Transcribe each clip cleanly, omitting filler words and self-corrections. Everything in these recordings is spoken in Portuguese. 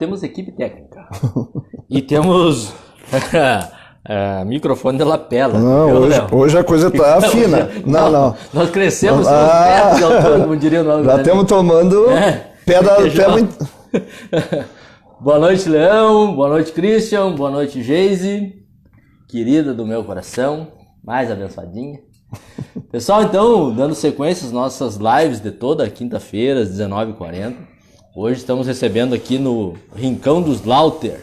Temos equipe técnica. E temos microfone de lapela. Não, hoje a coisa tá fina. Não. Nós crescemos nos pés de altura, como diria o nome. Já estamos tomando pé muito. Boa noite, Leão. Boa noite, Christian. Boa noite, Geise. Querida do meu coração. Mais abençoadinha. Pessoal, então, dando sequência às nossas lives de toda quinta-feira, às 19h40. Hoje estamos recebendo aqui no Rincão dos Lauter,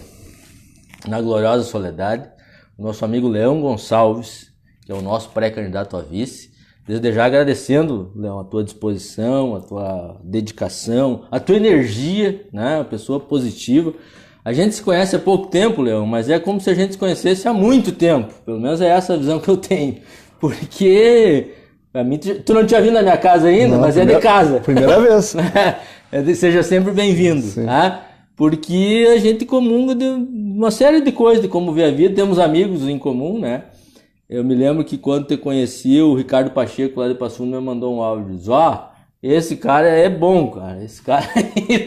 na Gloriosa Soledade, o nosso amigo Leão Gonçalves, que é o nosso pré-candidato a vice. Desde já agradecendo, Leão, a tua disposição, a tua dedicação, a tua energia, né? Uma pessoa positiva. A gente se conhece há pouco tempo, Leão, mas é como se a gente se conhecesse há muito tempo. Pelo menos é essa a visão que eu tenho. Porque, pra mim, tu não tinha vindo na minha casa ainda, não, mas é de casa. Primeira vez. Seja sempre bem-vindo, tá? Porque a gente comunga de uma série de coisas, de como ver a vida. Temos amigos em comum, né? Eu me lembro que quando te conheci, o Ricardo Pacheco lá de Passo Fundo me mandou um áudio. Diz, esse cara é bom, cara. Esse cara aí,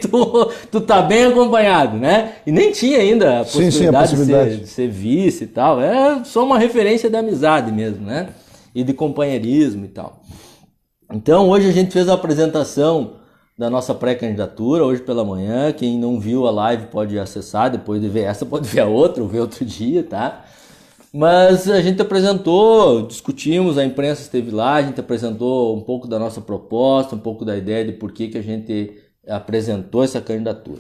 tu tá bem acompanhado, né? E nem tinha ainda a possibilidade, de ser vice e tal. É só uma referência da amizade mesmo, né? E de companheirismo e tal. Então, hoje a gente fez a apresentação da nossa pré-candidatura, hoje pela manhã. Quem não viu a live pode acessar, depois de ver essa, pode ver a outra, ou ver outro dia, tá? Mas a gente apresentou, discutimos, a imprensa esteve lá, a gente apresentou um pouco da nossa proposta, um pouco da ideia de por que a gente apresentou essa candidatura.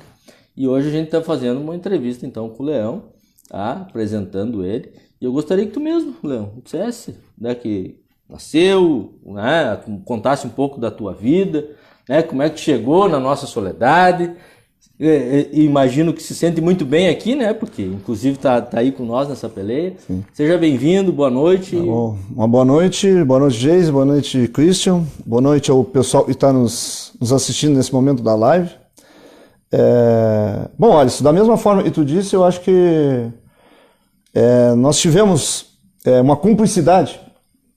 E hoje a gente está fazendo uma entrevista então com o Leão, tá? Apresentando ele. E eu gostaria que tu mesmo, Leão, dissesse, né, que nasceu, né, contasse um pouco da tua vida, né, como é que chegou na nossa Soledade. Imagino que se sente muito bem aqui, né? Porque inclusive tá aí com nós nessa peleia. Sim. Seja bem-vindo, boa noite. Uma boa noite, Geise, boa noite, Christian, boa noite ao pessoal que está nos assistindo nesse momento da live. Bom, olha, da mesma forma que tu disse, eu acho que nós tivemos uma cumplicidade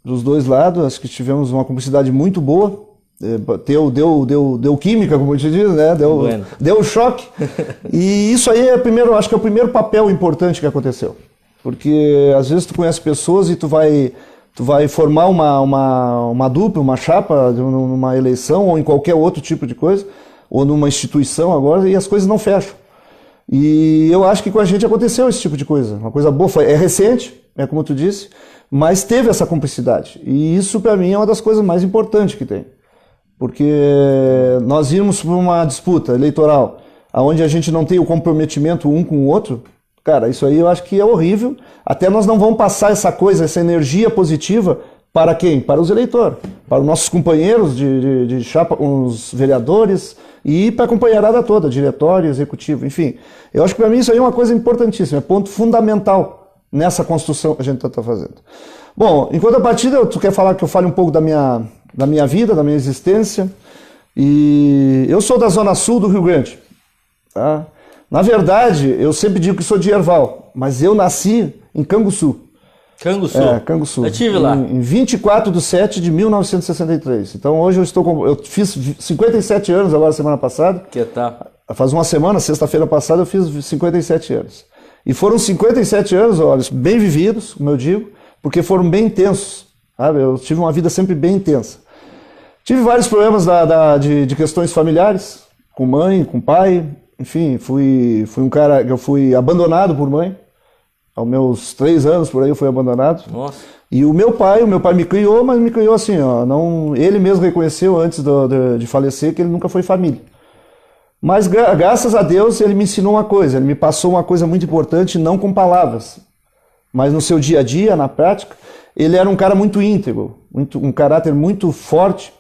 dos dois lados, acho que tivemos uma cumplicidade muito boa. Deu química, como te diz, né? Deu choque. E isso aí acho que é o primeiro papel importante que aconteceu. Porque às vezes tu conhece pessoas e tu vai formar uma dupla, uma chapa numa eleição ou em qualquer outro tipo de coisa, ou numa instituição agora, e as coisas não fecham. E eu acho que com a gente aconteceu esse tipo de coisa. Uma coisa boa, é recente, como tu disse, mas teve essa cumplicidade. E isso para mim é uma das coisas mais importantes que tem. Porque nós irmos para uma disputa eleitoral onde a gente não tem o comprometimento um com o outro, cara, isso aí eu acho que é horrível. Até nós não vamos passar essa energia positiva para quem? Para os eleitores, para os nossos companheiros de chapa, os vereadores e para a companheirada toda, diretório, executivo, enfim. Eu acho que para mim isso aí é uma coisa importantíssima, é ponto fundamental nessa construção que a gente está fazendo. Bom, em contrapartida, tu quer falar que eu fale um pouco da minha vida, da minha existência. E eu sou da Zona Sul do Rio Grande. Tá? Na verdade, eu sempre digo que sou de Erval, mas eu nasci em Canguçu. Canguçu? Canguçu. Eu estive lá. Em 24/7/1963. Então hoje eu fiz 57 anos agora semana passada. Que tá? Faz uma semana, sexta-feira passada, eu fiz 57 anos. E foram 57 anos, olha, bem vividos, como eu digo, porque foram bem intensos. Sabe? Eu tive uma vida sempre bem intensa. Tive vários problemas de questões familiares, com mãe, com pai, enfim, fui um cara que eu fui abandonado por mãe, aos meus 3 anos por aí eu fui abandonado. Nossa. E o meu pai me criou, mas me criou assim, ele mesmo reconheceu antes de falecer que ele nunca foi família. Mas graças a Deus ele me ensinou uma coisa, ele me passou uma coisa muito importante, não com palavras, mas no seu dia a dia, na prática. Ele era um cara muito íntegro, um caráter muito forte.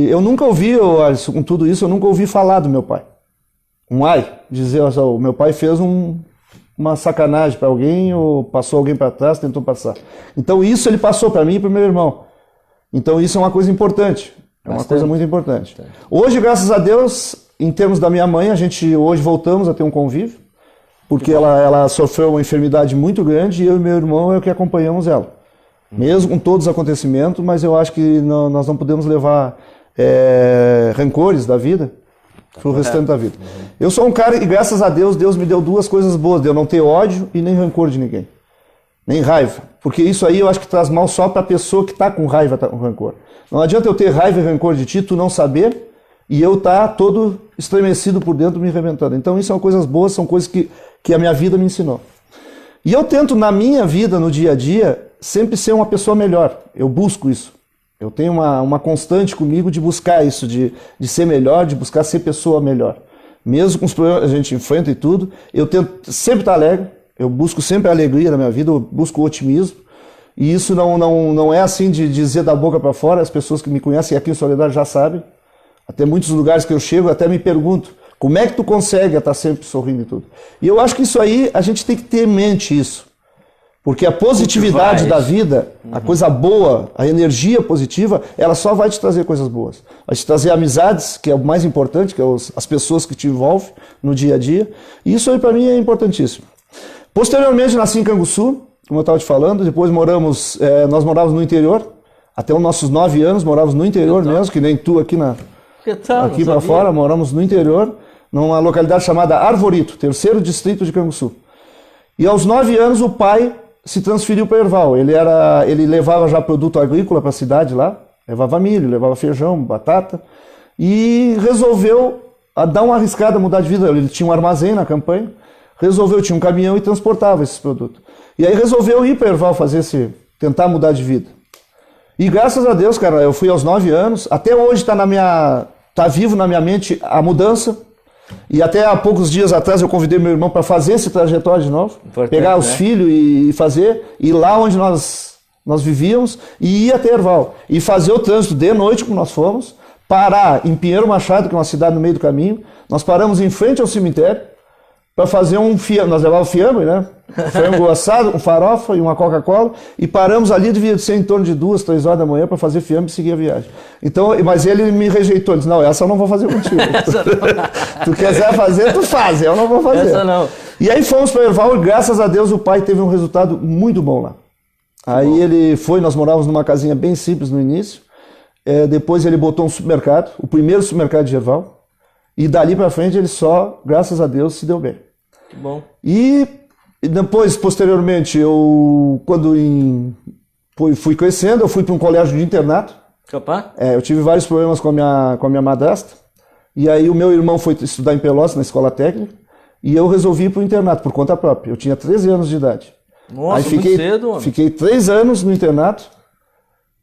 Eu nunca ouvi, com tudo isso, eu nunca ouvi falar do meu pai. Dizer, o meu pai fez uma sacanagem para alguém, ou passou alguém para trás, tentou passar. Então isso ele passou para mim e para o meu irmão. Então isso é uma coisa importante, uma coisa muito importante. Hoje, graças a Deus, em termos da minha mãe, hoje voltamos a ter um convívio. Porque ela sofreu uma enfermidade muito grande e eu e meu irmão é o que acompanhamos ela. Mesmo com todos os acontecimentos, mas eu acho que nós não podemos levar rancores da vida, Foi o restante da vida. Eu sou um cara e, graças a Deus, Deus me deu duas coisas boas, de eu não ter ódio e nem rancor de ninguém. Nem raiva. Porque isso aí eu acho que traz mal só para a pessoa que está com raiva, tá com rancor. Não adianta eu ter raiva e rancor de ti, tu não saber, e eu estar todo estremecido por dentro, me arrebentando. Então isso são coisas boas, são coisas que a minha vida me ensinou. E eu tento, na minha vida, no dia a dia, sempre ser uma pessoa melhor. Eu busco isso. Eu tenho uma constante comigo de buscar isso, de ser melhor, de buscar ser pessoa melhor. Mesmo com os problemas que a gente enfrenta e tudo, eu tento sempre estar alegre, eu busco sempre a alegria na minha vida, eu busco o otimismo. E isso não é assim de dizer da boca para fora, as pessoas que me conhecem aqui em Soledade já sabem. Até muitos lugares que eu chego, até me pergunto, como é que tu consegue estar sempre sorrindo e tudo? E eu acho que isso aí, a gente tem que ter em mente isso. Porque a positividade da vida, a coisa boa, a energia positiva, ela só vai te trazer coisas boas. Vai te trazer amizades, que é o mais importante, que é as pessoas que te envolvem no dia a dia. E isso aí para mim é importantíssimo. Posteriormente nasci em Canguçu, como eu estava te falando, depois nós morávamos no interior, até os nossos 9 anos morávamos no interior mesmo, que nem tu aqui aqui para fora, moramos no interior, numa localidade chamada Arvorito, 3º distrito de Canguçu. E aos 9 anos o pai se transferiu para Erval. Ele levava já produto agrícola para a cidade lá, levava milho, levava feijão, batata, e resolveu dar uma arriscada, mudar de vida. Ele tinha um armazém na campanha, tinha um caminhão e transportava esses produtos. E aí resolveu ir para Erval tentar mudar de vida. E graças a Deus, cara, eu fui aos 9 anos, até hoje tá vivo na minha mente a mudança. E até há poucos dias atrás eu convidei meu irmão para fazer esse trajetório de novo, pegar os filhos e fazer, ir lá onde nós vivíamos e ir até Erval. E fazer o trânsito de noite, como nós fomos, parar em Pinheiro Machado, que é uma cidade no meio do caminho. Nós paramos em frente ao cemitério para fazer um fiambre. Nós levávamos fiambre, né? Frango assado, um farofa e uma Coca-Cola. E paramos ali, devia ser em torno de 2, 3 horas da manhã para fazer fiambre e seguir a viagem. Então, mas ele me rejeitou. Ele disse, não, essa eu não vou fazer contigo. Tu quiser fazer, tu faz. Eu não vou fazer. Essa não. E aí fomos para Erval e graças a Deus o pai teve um resultado muito bom lá. Aí nós morávamos numa casinha bem simples no início. Depois ele botou um supermercado, o primeiro supermercado de Erval. E dali para frente ele só, graças a Deus, se deu bem. Que bom. E depois, posteriormente, quando fui crescendo, eu fui para um colégio de internato. Capaz? Eu tive vários problemas com a minha madrasta. E aí o meu irmão foi estudar em Pelotas, na escola técnica. E eu resolvi ir para o internato, por conta própria. Eu tinha 13 anos de idade. Nossa, aí muito cedo, homem. Fiquei 3 anos no internato.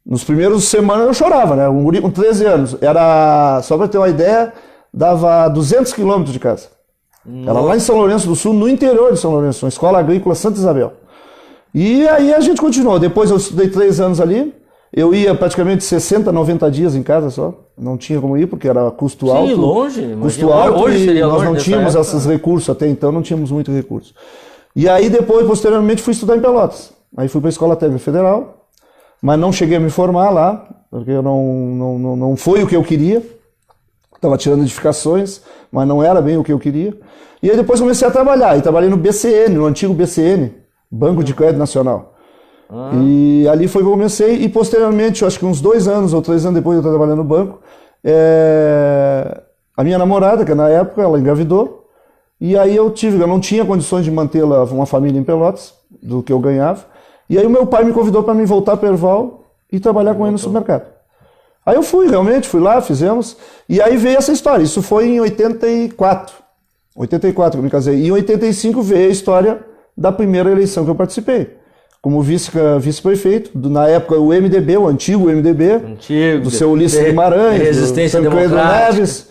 Nos primeiros semanas eu chorava, né? Um guri com 13 anos. Só para ter uma ideia, dava 200 quilômetros de casa. Era lá em São Lourenço do Sul, no interior de São Lourenço, uma escola agrícola Santa Isabel. E aí a gente continuou. Depois eu estudei 3 anos ali. Eu ia praticamente 60, 90 dias em casa só. Não tinha como ir, porque era custo alto. Sim, longe. Custo alto. Hoje seria nós longe não tínhamos esses recursos até então, não tínhamos muito recurso. E aí depois, posteriormente, fui estudar em Pelotas. Aí fui para a Escola Técnica Federal, mas não cheguei a me formar lá, porque não foi o que eu queria. Estava tirando edificações, mas não era bem o que eu queria. E aí depois comecei a trabalhar. E trabalhei no BCN, no antigo BCN, Banco de Crédito Nacional. E ali foi que eu comecei. E posteriormente, acho que uns 2 anos ou 3 anos depois de eu estar trabalhando no banco, a minha namorada, que na época ela engravidou. E aí eu não tinha condições de manter uma família em Pelotas, do que eu ganhava. E aí o meu pai me convidou para mim voltar para Erval e trabalhar com ele no supermercado. Aí eu fui lá, fizemos, e aí veio essa história. Isso foi em 84 que eu me casei. E em 85 veio a história da primeira eleição que eu participei, como vice-prefeito, na época o MDB, o antigo MDB, do seu Ulisses Guimarães, Resistência do Tancredo Neves.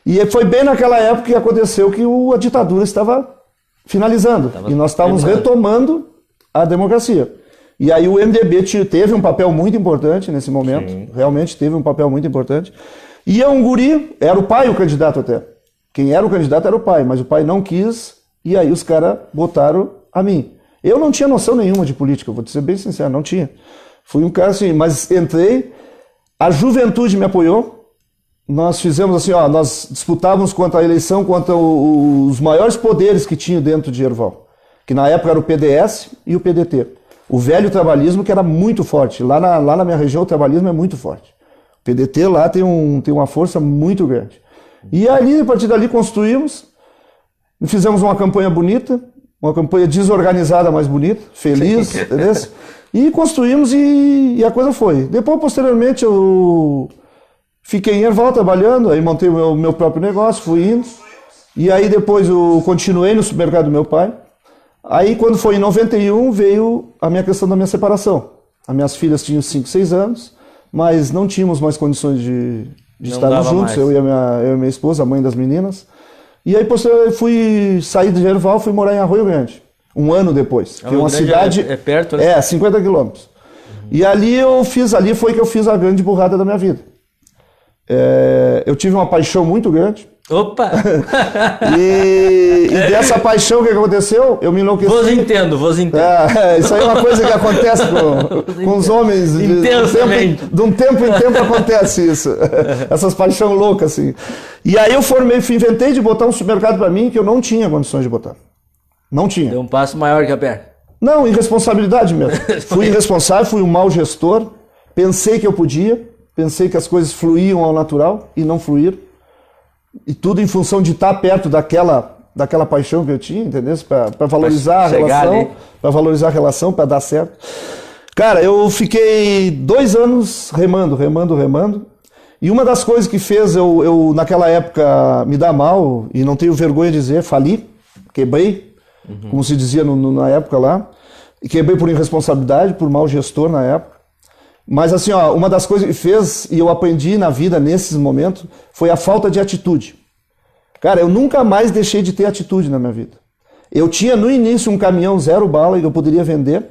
E foi bem naquela época que aconteceu que a ditadura estava finalizando, e nós estávamos retomando a democracia. E aí o MDB teve um papel muito importante nesse momento. Sim. Realmente teve um papel muito importante. E um guri, era o pai o candidato até. Quem era o candidato era o pai, mas o pai não quis, e aí os caras botaram a mim. Eu não tinha noção nenhuma de política, vou ser bem sincero, não tinha. Fui um cara assim, mas entrei, a juventude me apoiou, nós fizemos assim, nós disputávamos contra a eleição, contra os maiores poderes que tinha dentro de Erval, que na época era o PDS e o PDT. O velho trabalhismo, que era muito forte. Lá na minha região o trabalhismo é muito forte. O PDT lá tem uma força muito grande. E ali, a partir dali, construímos, fizemos uma campanha bonita, uma campanha desorganizada, mas bonita, feliz, entendeu? E construímos e a coisa foi. Depois, posteriormente, eu fiquei em Erval trabalhando, aí montei o meu próprio negócio, fui indo. E aí depois eu continuei no supermercado do meu pai. Aí quando foi em 91 veio a minha questão da minha separação. As minhas filhas tinham 5, 6 anos, mas não tínhamos mais condições de estarmos juntos, eu e a minha esposa, a mãe das meninas. E aí posteriormente fui sair de Erval, fui morar em Arroio Grande, um ano depois. Que é uma cidade... É perto, né? 50 quilômetros. E ali foi que eu fiz a grande burrada da minha vida. Eu tive uma paixão muito grande. Opa! e dessa paixão, o que aconteceu? Eu me enlouqueci. Vos entendo. Isso aí é uma coisa que acontece com os homens. Intensamente. De um tempo em tempo acontece isso. Essas paixões loucas, assim. E aí eu inventei de botar um supermercado para mim que eu não tinha condições de botar. Não tinha. Deu um passo maior que a perna. Não, irresponsabilidade mesmo. Fui irresponsável, fui um mau gestor. Pensei que eu podia. Pensei que as coisas fluíam ao natural e não fluíram. E tudo em função de estar perto daquela paixão que eu tinha, entendeu? Para valorizar a relação, para valorizar a relação, para dar certo. Cara, eu fiquei 2 anos remando. E uma das coisas que fez eu naquela época me dar mal, e não tenho vergonha de dizer, fali, quebrei, como se dizia na época lá. E quebrei por irresponsabilidade, por mau gestor na época. Mas assim, uma das coisas que fez, e eu aprendi na vida nesses momentos, foi a falta de atitude. Cara, eu nunca mais deixei de ter atitude na minha vida. Eu tinha no início um caminhão 0 bala que eu poderia vender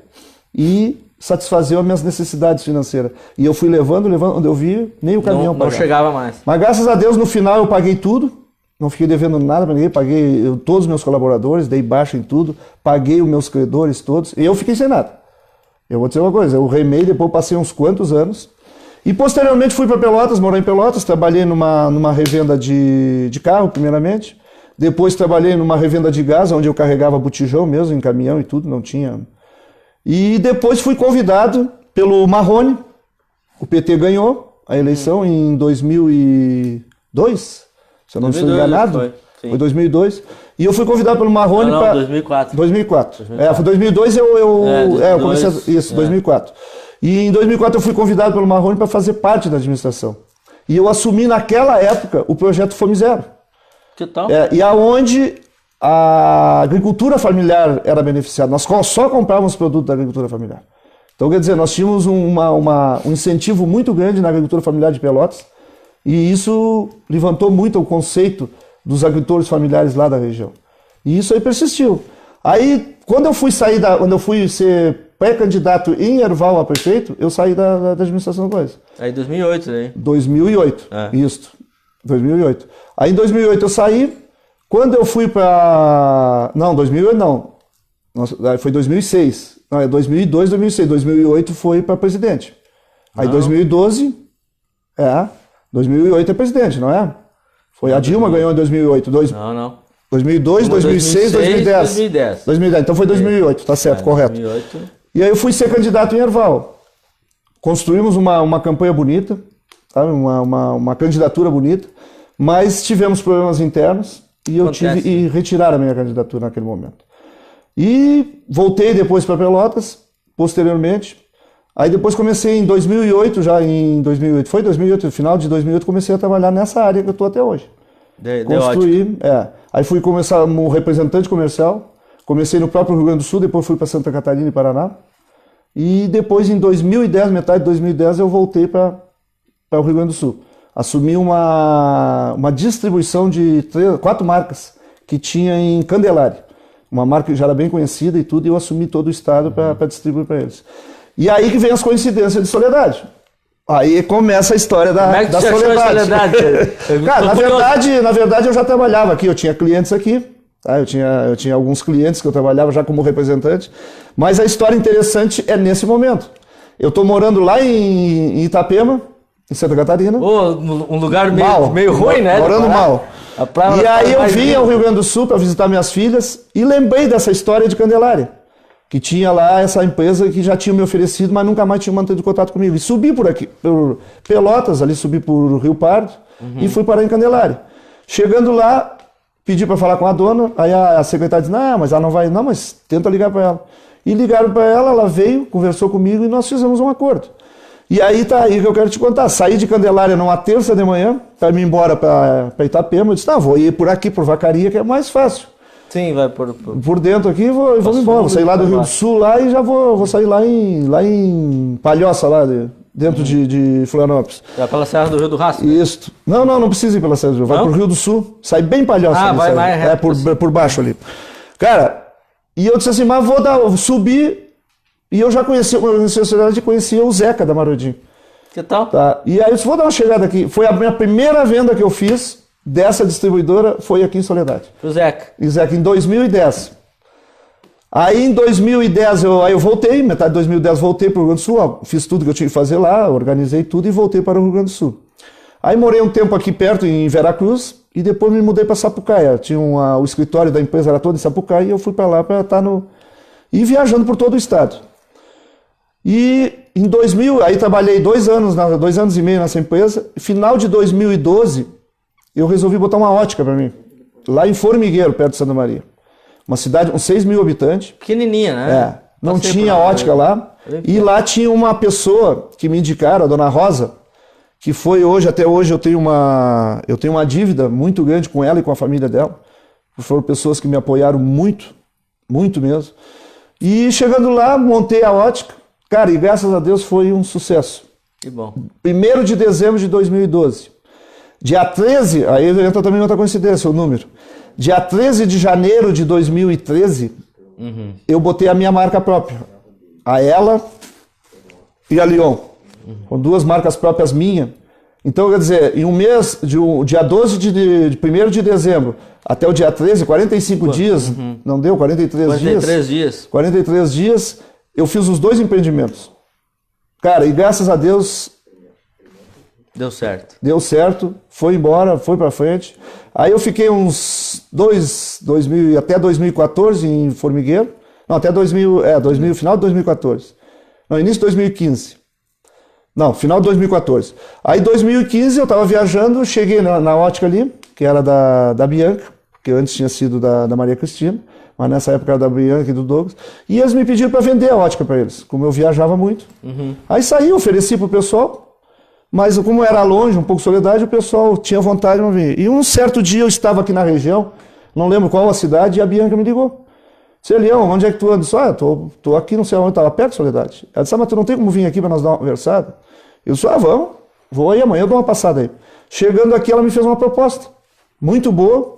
e satisfazer as minhas necessidades financeiras. E eu fui levando, onde eu vi, nem o caminhão pagava. Não chegava mais. Mas graças a Deus, no final eu paguei tudo, não fiquei devendo nada para ninguém, paguei todos os meus colaboradores, dei baixa em tudo, paguei os meus credores todos, e eu fiquei sem nada. Eu vou dizer uma coisa, eu remei, depois passei uns quantos anos, e posteriormente fui para Pelotas, morei em Pelotas, trabalhei numa revenda de carro, primeiramente, depois trabalhei numa revenda de gás, onde eu carregava botijão mesmo, em caminhão e tudo, não tinha. E depois fui convidado pelo Marrone, o PT ganhou a eleição em 2002, se eu não estou enganado, foi 2002. E eu fui convidado pelo Marrone para... 2004. 2004. Foi 2002 eu comecei... Isso, 2004. E em 2004 eu fui convidado pelo Marrone para fazer parte da administração. E eu assumi naquela época o projeto Fome Zero. Que tal? E aonde a agricultura familiar era beneficiada. Nós só comprávamos produtos da agricultura familiar. Então, quer dizer, nós tínhamos um incentivo muito grande na agricultura familiar de Pelotas. E isso levantou muito o conceito dos agricultores familiares lá da região. E isso aí persistiu. Aí, quando eu fui ser pré-candidato em Erval a prefeito, eu saí da administração da coisa. Aí 2008, né? 2008, isso. 2008. Aí em 2008 eu saí. Quando eu fui para... Não, 2008 não. Nossa, foi 2006. Não, é 2002, 2006. 2008 foi para presidente. Aí 2012... 2008 é presidente, não é? Foi a Dilma ganhou em 2008. Não. 2002, 2006, 2010. 2010. Então foi 2008, tá certo, correto. 2008. E aí eu fui ser candidato em Erval. Construímos uma campanha bonita, tá? uma candidatura bonita, mas tivemos problemas internos e eu tive que retirar a minha candidatura naquele momento. E voltei depois para Pelotas, posteriormente. Aí depois comecei em 2008, foi 2008, no final de 2008, comecei a trabalhar nessa área que eu estou até hoje. Construí, Aí fui começar como representante comercial, comecei no próprio Rio Grande do Sul, depois fui para Santa Catarina e Paraná. E depois em 2010, metade de 2010, eu voltei para o Rio Grande do Sul. Assumi uma distribuição de 4 marcas que tinha em Candelária. Uma marca que já era bem conhecida e tudo, e eu assumi todo o estado para distribuir para eles. E aí que vem as coincidências de Soledade. Aí começa a história da Soledade. Cara, na verdade eu já trabalhava aqui, eu tinha clientes aqui, tá? Eu tinha alguns clientes que eu trabalhava já como representante, mas a história interessante é nesse momento. Eu estou morando lá em Itapema, em Santa Catarina. Um lugar meio ruim, né? Morando mal. E aí eu vim ao Rio Grande do Sul para visitar minhas filhas e lembrei dessa história de Candelária. Que tinha lá essa empresa que já tinha me oferecido, mas nunca mais tinha mantido contato comigo. E subi por aqui, por Pelotas, ali subi por Rio Pardo, e fui parar em Candelária. Chegando lá, pedi para falar com a dona, aí a secretária disse, não, mas ela não vai, não, mas tenta ligar para ela. E ligaram para ela, ela veio, conversou comigo e nós fizemos um acordo. E aí tá aí que eu quero te contar. Saí de Candelária numa terça de manhã, para ir embora para Itapema. Eu disse, vou ir por aqui, por Vacaria, que é mais fácil. Sim, vai por dentro aqui e vou embora. Vou sair lá do Rio do Sul lá e já vou sair lá em Palhoça, lá dentro de Florianópolis. É pela Serra do Rio do Rastro? Isso. Não precisa ir pela Serra do Rio. Vai pro Rio do Sul. Sai bem Palhoça. Vai reto. Por baixo ali. Cara, e eu disse assim, mas vou subir. E eu já conhecia o Zeca da Marodinho. Que tal? Tá. E aí eu disse, vou dar uma chegada aqui. Foi a minha primeira venda que eu fiz dessa distribuidora, foi aqui em Soledade. O Zeca. E Zeca, em 2010. Aí em 2010 eu voltei, metade de 2010 voltei para o Rio Grande do Sul, fiz tudo que eu tinha que fazer lá, organizei tudo e voltei para o Rio Grande do Sul. Aí morei um tempo aqui perto, em Veracruz, e depois me mudei para Sapucaia. Tinha o escritório da empresa era todo em Sapucaia e eu fui para lá para estar e viajando por todo o estado. E em 2000, aí trabalhei 2 anos e meio nessa empresa. Final de 2012, eu resolvi botar uma ótica para mim, lá em Formigueiro, perto de Santa Maria. Uma cidade com 6 mil habitantes. Pequenininha, né? Não tinha ótica lá. E lá tinha uma pessoa que me indicaram, a dona Rosa, que foi até hoje eu tenho uma dívida muito grande com ela e com a família dela. Foram pessoas que me apoiaram muito, muito mesmo. E chegando lá, montei a ótica. Cara, e graças a Deus foi um sucesso. Que bom. 1º de dezembro de 2012. Dia 13, aí entra também outra coincidência, o número. Dia 13 de janeiro de 2013, eu botei a minha marca própria. A Ela e a Leon. Com 2 marcas próprias minhas. Então, quer dizer, em um mês, dia 12 de 1º de dezembro até o dia 13, 45 dias, não deu? 43 dias. 43 dias, eu fiz os 2 empreendimentos. Cara, e graças a Deus... Deu certo, foi embora, foi pra frente. Aí eu fiquei uns 2000, até 2014 em Formigueiro. Não, até 2000, final de 2014. Não, início de 2015. Não, final de 2014. Aí em 2015 eu tava viajando, cheguei na ótica ali, que era da Bianca, que antes tinha sido da Maria Cristina, mas nessa época era da Bianca e do Douglas. E eles me pediram para vender a ótica para eles, como eu viajava muito. Aí saí, ofereci pro pessoal. Mas como era longe, um pouco Soledade, o pessoal tinha vontade de vir. E um certo dia eu estava aqui na região, não lembro qual a cidade, e a Bianca me ligou. Disse, Leão, onde é que tu anda? Eu disse, tô aqui, não sei onde, estava perto de Soledade. Ela disse, mas tu não tem como vir aqui para nós dar uma conversada? Eu disse, vou aí amanhã, eu dou uma passada aí. Chegando aqui, ela me fez uma proposta, muito boa.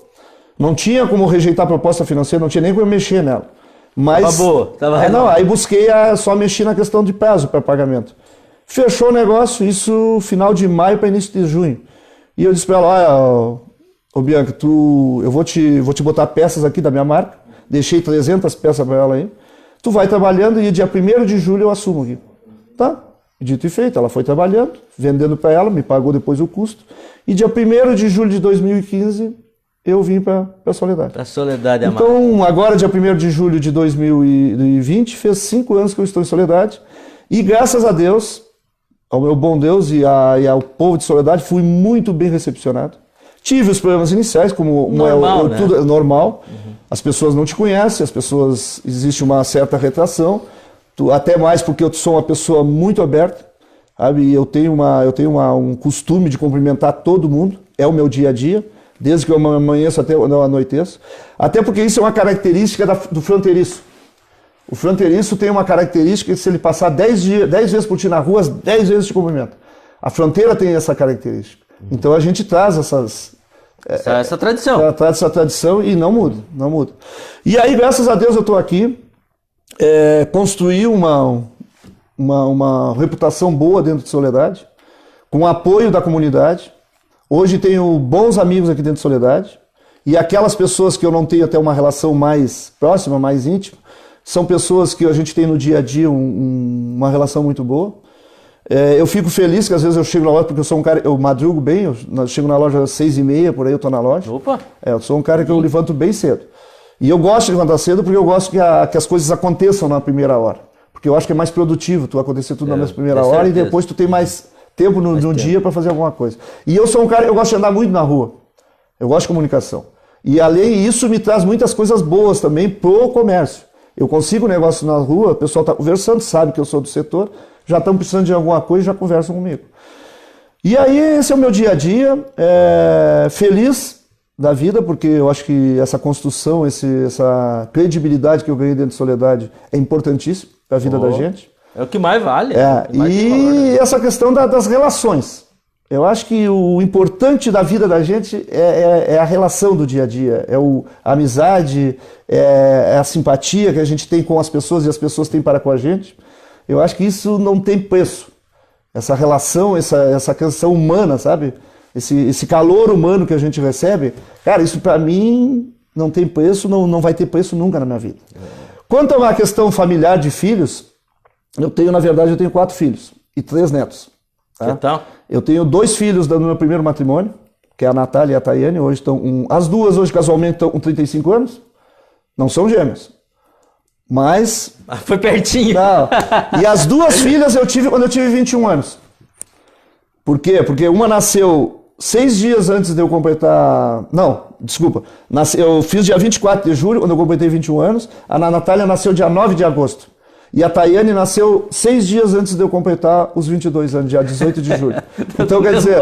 Não tinha como rejeitar a proposta financeira, não tinha nem como mexer nela. Mas, tava boa, tava aí busquei só mexer na questão de prazo para pagamento. Fechou o negócio, isso final de maio para início de junho. E eu disse para ela, olha, Bianca, eu vou te botar peças aqui da minha marca, deixei 300 peças para ela aí, tu vai trabalhando e dia 1º de julho eu assumo aqui. Tá? Dito e feito, ela foi trabalhando, vendendo para ela, me pagou depois o custo, e dia 1º de julho de 2015 eu vim para Soledade. Para Soledade, então, agora dia 1º de julho de 2020, fez 5 anos que eu estou em Soledade, e graças a Deus, ao meu bom Deus e ao povo de Soledade, fui muito bem recepcionado. Tive os problemas iniciais, como normal, né? Tudo é normal. As pessoas não te conhecem, existe uma certa retração, até mais porque eu sou uma pessoa muito aberta, sabe? E eu tenho um costume de cumprimentar todo mundo, é o meu dia a dia, desde que eu amanheço até eu anoiteço. Até porque isso é uma característica do fronteiriço. O fronteiriço tem uma característica que se ele passar 10 vezes por ti na rua, 10 vezes te cumprimenta. A fronteira tem essa característica. Então a gente traz essa tradição. Traz essa tradição e não muda. E aí, graças a Deus, eu estou aqui, construí uma reputação boa dentro de Soledade, com o apoio da comunidade. Hoje tenho bons amigos aqui dentro de Soledade, e aquelas pessoas que eu não tenho até uma relação mais próxima, mais íntima, são pessoas que a gente tem no dia a dia uma relação muito boa. Eu fico feliz que às vezes eu chego na loja, porque eu sou um cara, eu madrugo bem, eu chego na loja às 6h30, por aí eu estou na loja. Opa! Eu sou um cara que eu levanto bem cedo. E eu gosto de levantar cedo porque eu gosto que as coisas aconteçam na primeira hora. Porque eu acho que é mais produtivo tu acontecer tudo na primeira hora e depois tu tem mais tempo no dia para fazer alguma coisa. E eu sou um cara, eu gosto de andar muito na rua. Eu gosto de comunicação. E além disso, me traz muitas coisas boas também pro comércio. Eu consigo um negócio na rua, o pessoal está conversando, sabe que eu sou do setor, já estão precisando de alguma coisa e já conversam comigo. E aí, esse é o meu dia a dia, feliz da vida, porque eu acho que essa construção, essa credibilidade que eu ganhei dentro de Soledade é importantíssimo para a vida da gente. É o que mais vale. E essa questão das relações. Eu acho que o importante da vida da gente é a relação do dia a dia, a amizade, é a simpatia que a gente tem com as pessoas e as pessoas têm para com a gente. Eu acho que isso não tem preço. Essa relação, essa questão humana, sabe? Esse calor humano que a gente recebe, cara, isso para mim não tem preço, não vai ter preço nunca na minha vida. Quanto a uma questão familiar de filhos, na verdade, eu tenho 4 filhos e 3 netos. Tá? Então? Eu tenho 2 filhos do meu primeiro matrimônio, que é a Natália e a Tayane, hoje estão, as duas hoje casualmente estão com 35 anos, não são gêmeos, mas... Foi pertinho. Não. E as 2 filhas eu tive quando eu tive 21 anos. Por quê? Porque uma nasceu 6 dias antes de eu completar... Não, desculpa. Eu fiz dia 24 de julho, quando eu completei 21 anos. A Natália nasceu dia 9 de agosto. E a Tayane nasceu 6 dias antes de eu completar os 22 anos, dia 18 de julho. Então, quer dizer,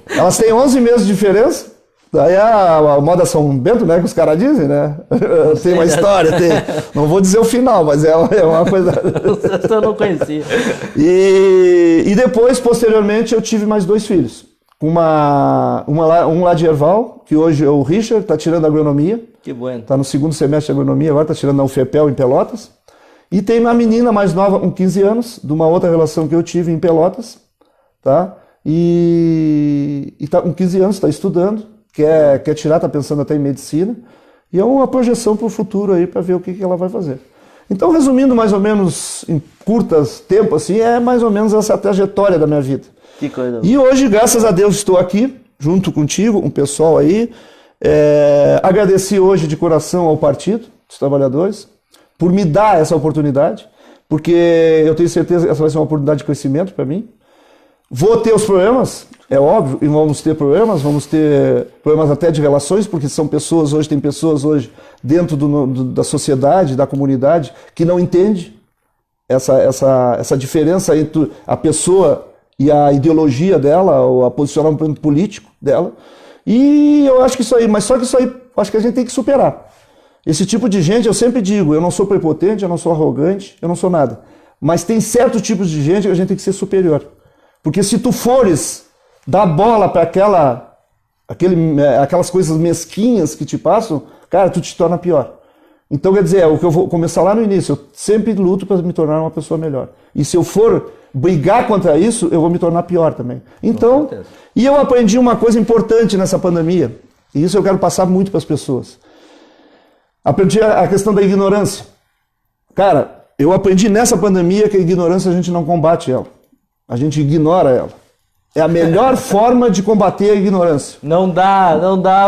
elas têm 11 meses de diferença. Daí a moda São Bento, né, que os caras dizem, né? Tem uma história, não vou dizer o final, mas é uma coisa... Eu não conhecia. E depois, posteriormente, eu tive mais 2 filhos. Um lá de Erval, que hoje é o Richard, está tirando agronomia. Que bueno. Está no 2º semestre de agronomia, agora está tirando na UFPEL em Pelotas. E tem uma menina mais nova, com 15 anos, de uma outra relação que eu tive em Pelotas, tá? E tá com 15 anos, está estudando, quer tirar, está pensando até em medicina. E é uma projeção para o futuro aí, para ver o que ela vai fazer. Então, resumindo mais ou menos em curtas tempo, assim, é mais ou menos essa trajetória da minha vida. Que coisa. E hoje, graças a Deus, estou aqui, junto contigo, com o pessoal aí. Agradeci hoje de coração ao Partido dos Trabalhadores por me dar essa oportunidade, porque eu tenho certeza que essa vai ser uma oportunidade de crescimento para mim. Vou ter os problemas, é óbvio, e vamos ter problemas até de relações, porque tem pessoas hoje dentro da sociedade, da comunidade, que não entende essa diferença entre a pessoa e a ideologia dela, ou a posicionamento político dela. E eu acho que isso aí, mas só que isso aí, acho que a gente tem que superar. Esse tipo de gente, eu sempre digo, eu não sou prepotente, eu não sou arrogante, eu não sou nada. Mas tem certos tipos de gente que a gente tem que ser superior. Porque se tu fores dar bola para aquelas coisas mesquinhas que te passam, cara, tu te torna pior. Então, quer dizer, o que eu vou começar lá no início, eu sempre luto para me tornar uma pessoa melhor. E se eu for brigar contra isso, eu vou me tornar pior também. Então, e eu aprendi uma coisa importante nessa pandemia, e isso eu quero passar muito para as pessoas. Aprendi a questão da ignorância. Cara, eu aprendi nessa pandemia que a ignorância a gente não combate ela. A gente ignora ela. É a melhor forma de combater a ignorância. Não dá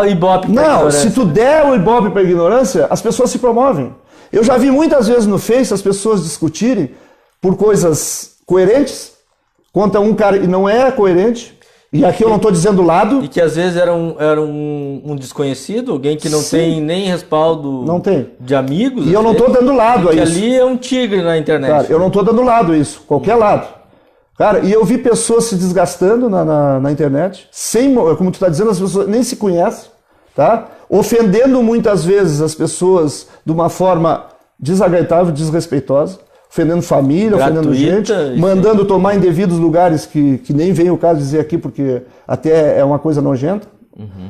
o ibope pra ignorância. Não, se tu der o ibope para a ignorância, as pessoas se promovem. Eu já vi muitas vezes no Face as pessoas discutirem por coisas coerentes contra um cara que não é coerente. E aqui eu não estou dizendo lado. E que às vezes era um desconhecido, alguém que não tem nem respaldo de amigos. E eu não estou dando lado a isso. Ali é um tigre na internet. Cara, eu não estou dando lado a isso, qualquer lado. Cara, e eu vi pessoas se desgastando na internet, como tu está dizendo, as pessoas nem se conhecem, tá? Ofendendo muitas vezes as pessoas de uma forma desagradável, desrespeitosa. Ofendendo família, ofendendo gente, mandando tomar em devidos lugares que nem vem o caso dizer aqui, porque até é uma coisa nojenta,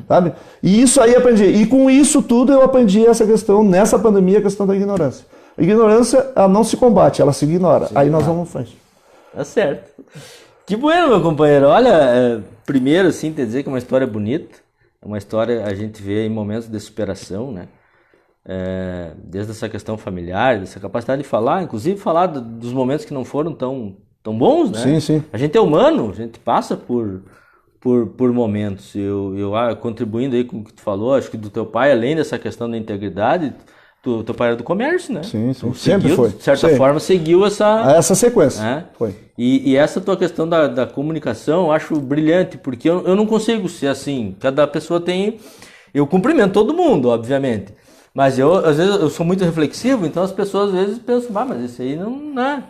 sabe? E isso aí eu aprendi. E com isso tudo eu aprendi essa questão, nessa pandemia, a questão da ignorância. A ignorância, ela não se combate, ela se ignora. Sim, aí nós vamos em frente. Tá certo. Que bueno, meu companheiro. Olha, primeiro, assim, te dizer que é uma história bonita, é uma história a gente vê em momentos de superação, né? Desde essa questão familiar, dessa capacidade de falar, inclusive falar dos momentos que não foram tão bons, né? Sim, sim. A gente é humano, a gente passa por momentos. Eu contribuindo aí com o que tu falou, acho que do teu pai, além dessa questão da integridade, teu pai era do comércio, né? Sim, então, sempre foi. De certa forma, seguiu essa sequência. Foi. E essa tua questão da comunicação, eu acho brilhante, porque eu não consigo ser assim. Cada pessoa tem... Eu cumprimento todo mundo, obviamente. Mas às vezes, eu sou muito reflexivo, então as pessoas às vezes pensam, mas esse aí não é.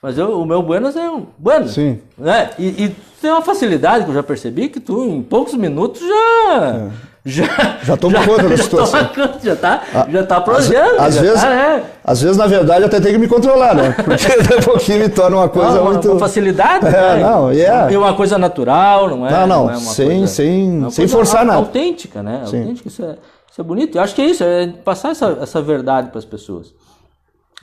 Mas o meu buenas é um buenas. Sim. Né? E tem uma facilidade que eu já percebi que tu, em poucos minutos, já toma conta da situação. Já tá projetando. Às vezes, na verdade, até tem que me controlar, né? Porque daqui a pouquinho me torna uma coisa muito... Com facilidade, né? E uma coisa natural, não é? Não, é uma sem forçar nada. Autêntica, né? Sim. Autêntica, isso é bonito. Eu acho que é isso, é passar essa verdade para as pessoas.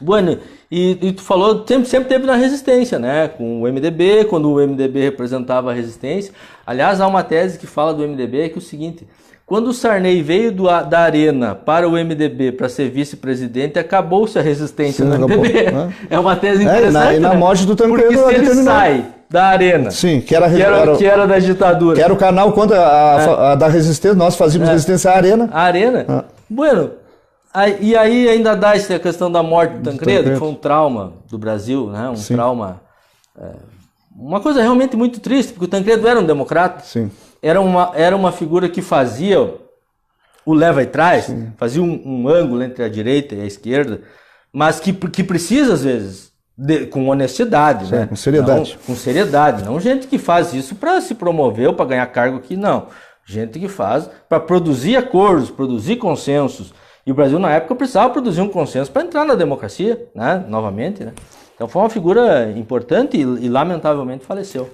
Bueno, e tu falou, sempre teve na resistência, né? Com o MDB, quando o MDB representava a resistência. Aliás, há uma tese que fala do MDB que é o seguinte: quando o Sarney veio da Arena para o MDB para ser vice-presidente, acabou-se a resistência no MDB. Né? É uma tese interessante. E na morte do Tancredo, porque se ele sai da Arena, que era da ditadura, que era o canal contra a da resistência, nós fazíamos resistência à Arena. A Arena. Bueno. E aí ainda dá essa questão da morte do Tancredo, que foi um trauma do Brasil, né? Trauma... uma coisa realmente muito triste, porque o Tancredo era um democrata. Sim. Era uma figura que fazia o leva e traz, fazia um ângulo entre a direita e a esquerda, mas que precisa, às vezes, com honestidade, né? Com seriedade. Com seriedade. Não gente que faz isso para se promover ou para ganhar cargo aqui, não. Gente que faz para produzir acordos, produzir consensos. E o Brasil, na época, precisava produzir um consenso para entrar na democracia, né? Novamente, né? Então foi uma figura importante e lamentavelmente faleceu.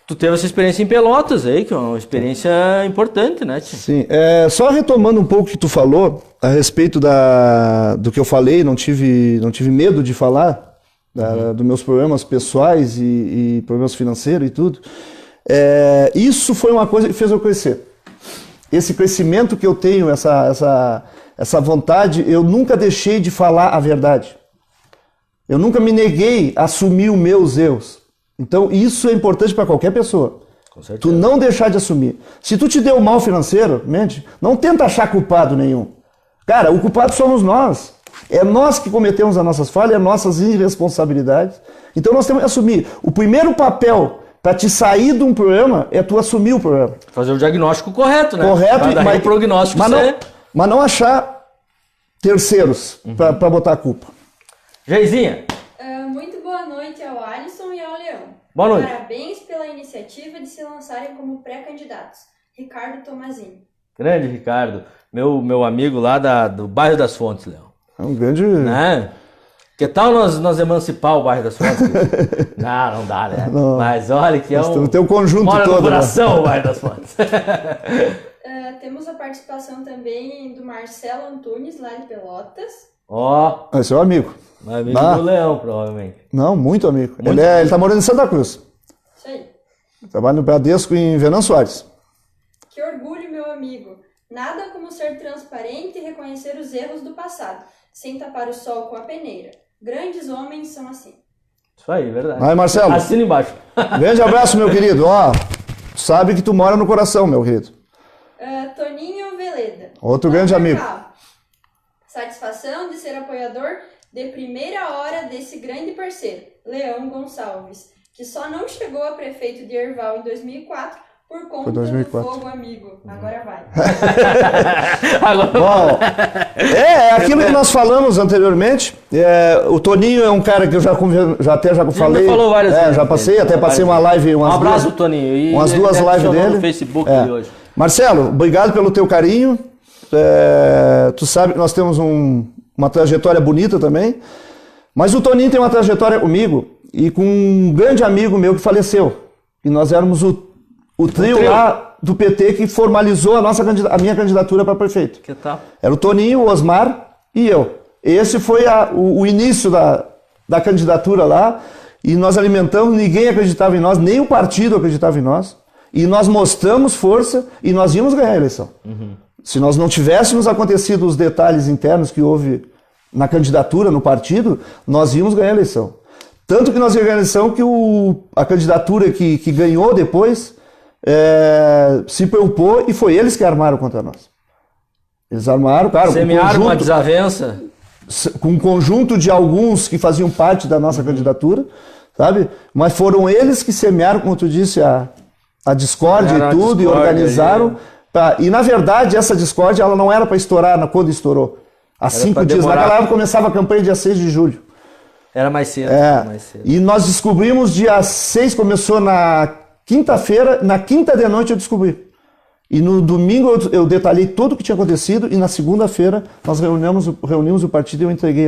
Tu teve essa experiência em Pelotas aí, que é uma experiência importante, né, Tia? Sim. Só retomando um pouco o que tu falou a respeito do que eu falei, não tive medo de falar dos meus problemas pessoais e problemas financeiros e tudo. Isso foi uma coisa que fez eu crescer. Esse crescimento que eu tenho, essa vontade, eu nunca deixei de falar a verdade. Eu nunca me neguei a assumir os meus erros. Então, isso é importante para qualquer pessoa. Com certeza. Tu não deixar de assumir. Se tu te deu mal financeiro, não tenta achar culpado nenhum. Cara, o culpado somos nós. É nós que cometemos as nossas falhas, as nossas irresponsabilidades. Então, nós temos que assumir. O primeiro papel para te sair de um problema é tu assumir o problema. Fazer o diagnóstico correto, né? Correto. Mas o prognóstico mas não achar terceiros para botar a culpa. Geizinha. Muito boa noite ao Alisson e ao Leão. Boa noite. Parabéns pela iniciativa de se lançarem como pré-candidatos. Ricardo Tomazini. Grande Ricardo. Meu amigo lá do bairro das Fontes, Leão. É um grande... Né? Que tal nós emancipar o bairro das Fontes? Não dá, né? Não. Mas olha que tem um conjunto mora todo. No coração, né? O bairro das Fontes. Temos a participação também do Marcelo Antunes, lá de Pelotas. Esse é o amigo. Amigo do Leão, provavelmente. Não, muito amigo. Ele tá morando em Santa Cruz. Isso aí. Trabalha no Bradesco em Venâncio Soares. Que orgulho, meu amigo. Nada como ser transparente e reconhecer os erros do passado, sem tapar o sol com a peneira. Grandes homens são assim. Isso aí, verdade. Aí, Marcelo. Assina embaixo. Grande abraço, meu querido. Sabe que tu mora no coração, meu querido. Toninho Veleda. Outro grande amigo. Satisfação de ser apoiador de primeira hora desse grande parceiro, Leão Gonçalves, que só não chegou a prefeito de Erval em 2004 por conta do fogo amigo. Agora vai. Bom, aquilo que nós falamos anteriormente. O Toninho é um cara que eu já falei. Já falou várias vezes. Já passei uma live. Um abraço, Toninho. Umas duas lives dele. No Facebook de hoje. Marcelo, obrigado pelo teu carinho. Tu sabe que nós temos uma trajetória bonita também. Mas o Toninho tem uma trajetória comigo e com um grande amigo meu que faleceu. E nós éramos o trio lá do PT que formalizou a minha candidatura para prefeito. Que tal? Era o Toninho, o Osmar e eu. Esse foi o início da candidatura lá. E nós alimentamos, ninguém acreditava em nós, nem o partido acreditava em nós. E nós mostramos força e nós íamos ganhar a eleição. Se nós não tivéssemos acontecido os detalhes internos que houve na candidatura, no partido, nós íamos ganhar a eleição. Tanto que nós íamos ganhar a eleição que a candidatura que ganhou depois se preocupou e foi eles que armaram contra nós. Eles armaram, claro, semearam uma desavença. Com um conjunto de alguns que faziam parte da nossa candidatura, sabe? Mas foram eles que semearam, como tu disse, a discórdia e tudo, e organizaram. E, na verdade, essa discórdia ela não era para estourar quando estourou. Há 5 dias. Naquela época começava a campanha dia 6 de julho. Era mais cedo. E nós descobrimos dia 6, começou na quinta-feira, na quinta de noite eu descobri. E no domingo eu detalhei tudo o que tinha acontecido, e na segunda-feira nós reunimos o partido e eu entreguei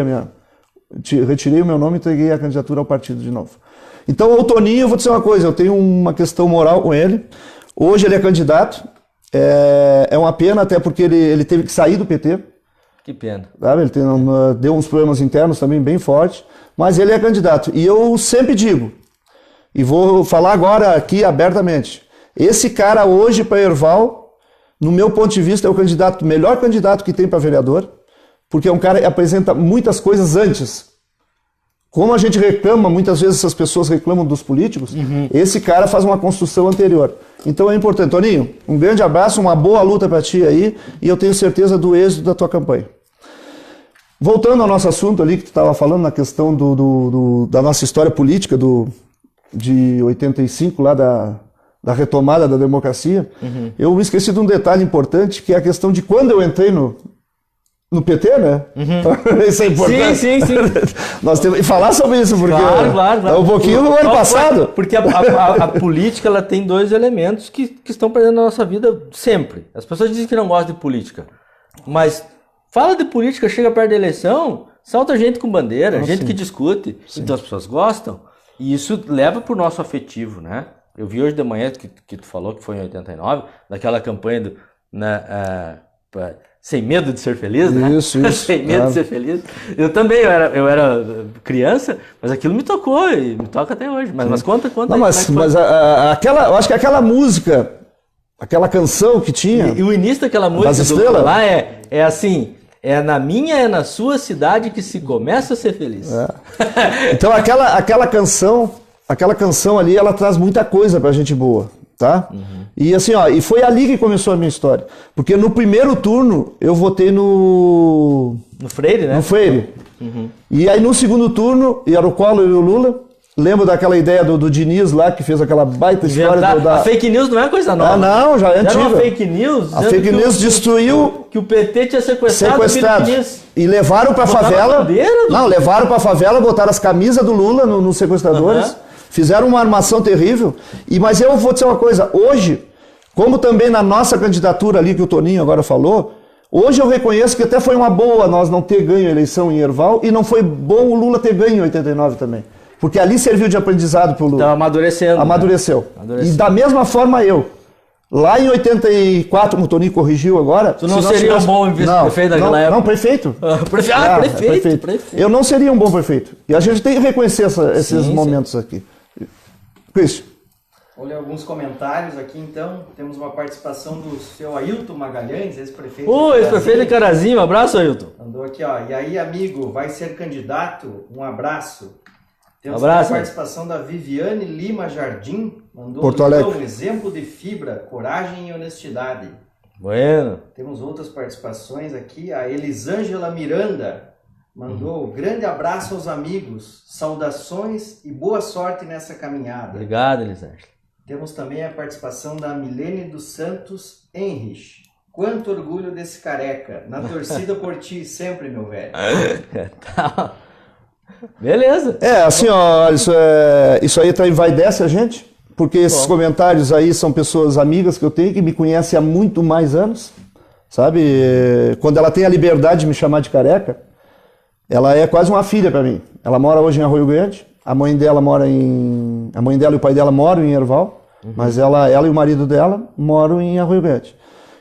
retirei o meu nome e entreguei a candidatura ao partido de novo. Então o Toninho, eu vou dizer uma coisa, eu tenho uma questão moral com ele. Hoje ele é candidato, é uma pena até porque ele teve que sair do PT. Que pena. Sabe? Ele deu uns problemas internos também bem fortes, mas ele é candidato. E eu sempre digo, e vou falar agora aqui abertamente, esse cara hoje para Herval, no meu ponto de vista, é o melhor candidato que tem para vereador, porque é um cara que apresenta muitas coisas antes. Como a gente reclama, muitas vezes essas pessoas reclamam dos políticos, esse cara faz uma construção anterior. Então é importante. Toninho, um grande abraço, uma boa luta para ti aí, e eu tenho certeza do êxito da tua campanha. Voltando ao nosso assunto ali que tu estava falando, na questão da nossa história política, de 85, lá da retomada da democracia, eu me esqueci de um detalhe importante, que é a questão de quando eu entrei no PT, né? Isso é importante. Sim. Nós temos que falar sobre isso, porque claro. é um pouquinho do ano passado. Porque a política ela tem 2 elementos que estão presentes na nossa vida sempre. As pessoas dizem que não gostam de política, mas fala de política, chega perto da eleição, salta gente com bandeira, gente que discute, então as pessoas gostam, e isso leva para o nosso afetivo, né? Eu vi hoje de manhã que tu falou que foi em 89, daquela campanha sem medo de ser feliz, né? Isso. Sem medo de ser feliz. Eu também, eu era criança, mas aquilo me tocou e me toca até hoje. Mas conta. Não, mas eu acho que aquela música, aquela canção que tinha... E o início daquela música lá é assim... É na minha, é na sua cidade que se começa a ser feliz. Então aquela canção ali, ela traz muita coisa pra gente boa, tá? E assim, e foi ali que começou a minha história. Porque no primeiro turno, eu votei no Freire, né? No Freire. E aí no segundo turno, era o Collor e o Lula. Lembro daquela ideia do Diniz lá, que fez aquela baita história. A fake news não é coisa nova. Não, já é antiga. Era uma fake news. A fake news destruiu... Que o PT tinha sequestrado. E levaram pra favela. Levaram pra favela, botaram as camisas do Lula nos sequestradores. Fizeram uma armação terrível. Mas eu vou dizer uma coisa, hoje, como também na nossa candidatura ali, que o Toninho agora falou, hoje eu reconheço que até foi uma boa nós não ter ganho a eleição em Herval, e não foi bom o Lula ter ganho em 89 também. Porque ali serviu de aprendizado pro Lula. Então amadurecendo. Amadureceu. E da mesma forma lá em 84, como o Toninho corrigiu agora... Tu não seria um bom prefeito naquela época? Não, prefeito. Prefeito. Eu não seria um bom prefeito. E a gente tem que reconhecer esses momentos aqui. Cristian. Olha alguns comentários aqui, então. Temos uma participação do seu Ailton Magalhães, ex-prefeito. Ex-prefeito de Carazinho. Um abraço, Ailton. Mandou aqui, E aí, amigo, vai ser candidato? Um abraço. Temos a participação da Viviane Lima Jardim, mandou Porto Alegre. Um exemplo de fibra, coragem e honestidade. Bueno. Temos outras participações aqui, a Elisângela Miranda mandou grande abraço aos amigos, saudações e boa sorte nessa caminhada. Obrigado, Elisângela. Temos também a participação da Milene dos Santos Henrich. Quanto orgulho desse careca, na torcida por ti sempre, meu velho. Tá. Beleza. Assim, isso aí envaidece a gente, porque esses comentários aí são pessoas amigas que eu tenho, que me conhecem há muito mais anos, sabe? Quando ela tem a liberdade de me chamar de careca, ela é quase uma filha para mim. Ela mora hoje em Arroio Grande, a mãe dela e o pai dela moram em Herval, mas ela e o marido dela moram em Arroio Grande.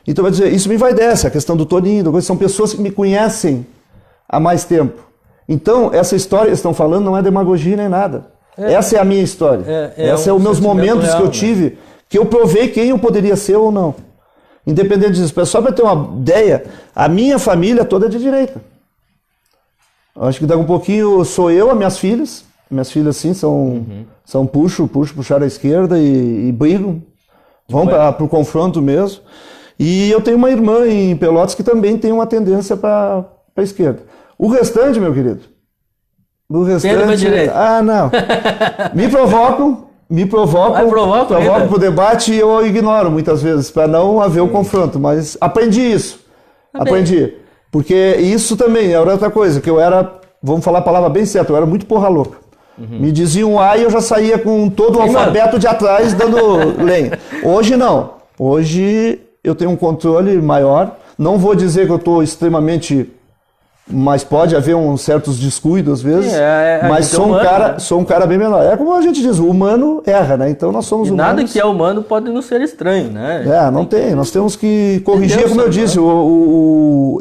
Então, vai dizer, isso me envaidece, a questão do Toninho, são pessoas que me conhecem há mais tempo. Então, essa história que eles estão falando não é demagogia nem nada. Essa é a minha história. Esses são os meus momentos real, que eu tive, que eu provei quem eu poderia ser ou não. Independente disso. Só para ter uma ideia, a minha família toda é de direita. Acho que daqui um pouquinho sou eu, as minhas filhas. Minhas filhas, sim, são puxar à esquerda e brigam. Vão para o confronto mesmo. E eu tenho uma irmã em Pelotas que também tem uma tendência para a esquerda. O restante, meu querido, o restante... não. Me provocam para o debate e eu ignoro muitas vezes, para não haver o confronto, mas aprendi isso. Aprendi. Porque isso também era outra coisa, que eu era, vamos falar a palavra bem certa, eu era muito porra louca. Me diziam A e eu já saía com todo o alfabeto de atrás dando lenha. Hoje não. Hoje eu tenho um controle maior. Não vou dizer que eu estou extremamente... Mas pode haver uns certos descuidos às vezes, mas sou um cara bem menor. É como a gente diz, o humano erra, né? Então nós somos humanos. Nada que é humano pode não ser estranho, né? Não tem. Nós temos que corrigir, como eu disse,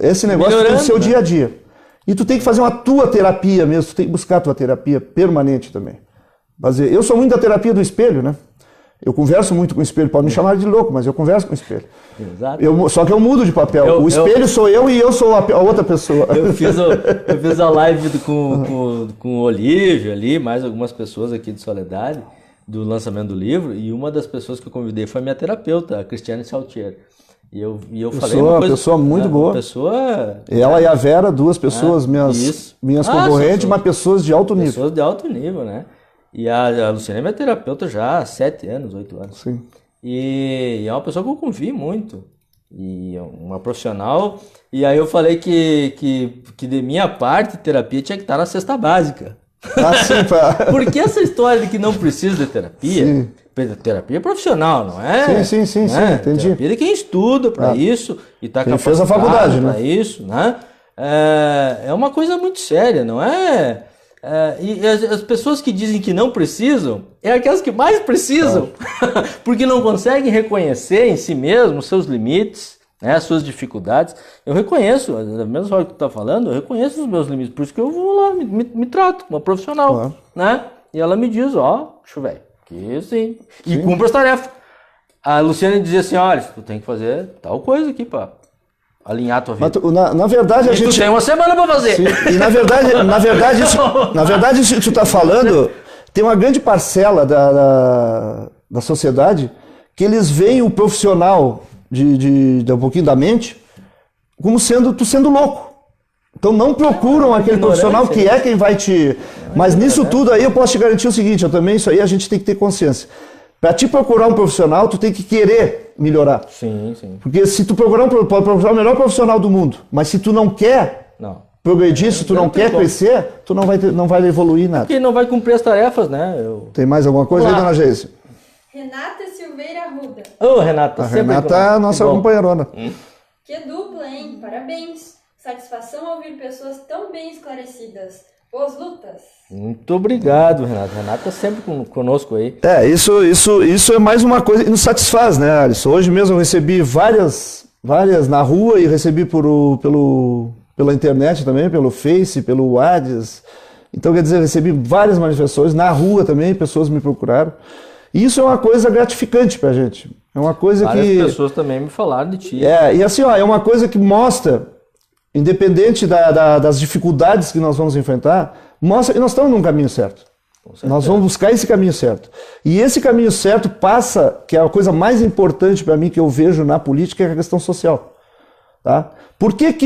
esse negócio tem que ser o dia a dia. E tu tem que fazer uma tua terapia mesmo, tu tem que buscar a tua terapia permanente também. Eu sou muito da terapia do espelho, né? Eu converso muito com o espelho, pode me chamar de louco, mas eu converso com o espelho. Exato. Só que eu mudo de papel. O espelho sou eu e eu sou a outra pessoa. Eu fiz a live com o Olívio ali, mais algumas pessoas aqui de Soledade, do lançamento do livro, e uma das pessoas que eu convidei foi a minha terapeuta, a Cristiane Saltier. E eu falei uma pessoa muito boa. Ela e a Vera, duas pessoas minhas concorrentes, mas pessoas de alto nível. Pessoas de alto nível, né? E a Luciana é minha terapeuta já há 7 anos, 8 anos. Sim. E é uma pessoa que eu confio muito. E é uma profissional. E aí eu falei que de minha parte, terapia tinha que estar na cesta básica. Porque essa história de que não precisa de terapia, terapia profissional, não é? Sim, entendi. Terapia de quem estuda para isso e está capacitado fez a faculdade, para isso, né? É uma coisa muito séria, não é? E as pessoas que dizem que não precisam é aquelas que mais precisam, porque não conseguem reconhecer em si mesmo seus limites, né, as suas dificuldades. Eu reconheço, da mesma forma que tu está falando, eu reconheço os meus limites, por isso que eu vou lá, me trato como uma profissional, né? E ela me diz, deixa eu ver, que sim, e cumpre as tarefas. A Luciana dizia assim, olha, tu tem que fazer tal coisa aqui, pá. Alinhar a tua vida. Mas, na verdade, a gente... Tu tem uma semana para fazer. Sim. E na verdade, isso que tu está falando, tem uma grande parcela da sociedade que eles veem o profissional de um pouquinho da mente como tu sendo louco. Então não procuram aquele profissional que é quem vai te... Mas nisso tudo aí eu posso te garantir o seguinte, isso aí a gente tem que ter consciência. Para te procurar um profissional, tu tem que querer melhorar. Sim. Porque se tu procurar o melhor profissional do mundo, mas se tu não quer progredir, se tu não quer crescer, tu não vai evoluir nada. Porque não vai cumprir as tarefas, né? Tem mais alguma coisa aí, dona Geise? Renata Silveira Arruda. Renata. A Renata é a nossa companheirona. Que dupla, hein? Parabéns. Satisfação ouvir pessoas tão bem esclarecidas. Boas lutas. Muito obrigado, Renata. Renata sempre conosco aí. Isso é mais uma coisa que nos satisfaz, né, Alisson? Hoje mesmo eu recebi várias na rua e recebi pela internet também, pelo Face, pelo WhatsApp. Então, quer dizer, recebi várias manifestações na rua também, pessoas me procuraram. E isso é uma coisa gratificante pra gente. É uma coisa várias pessoas também me falaram de ti. E assim, é uma coisa que mostra, independente das dificuldades que nós vamos enfrentar, mostra que nós estamos num caminho certo. Nós vamos buscar esse caminho certo. E esse caminho certo passa, que é a coisa mais importante para mim que eu vejo na política, é a questão social. Tá? Por que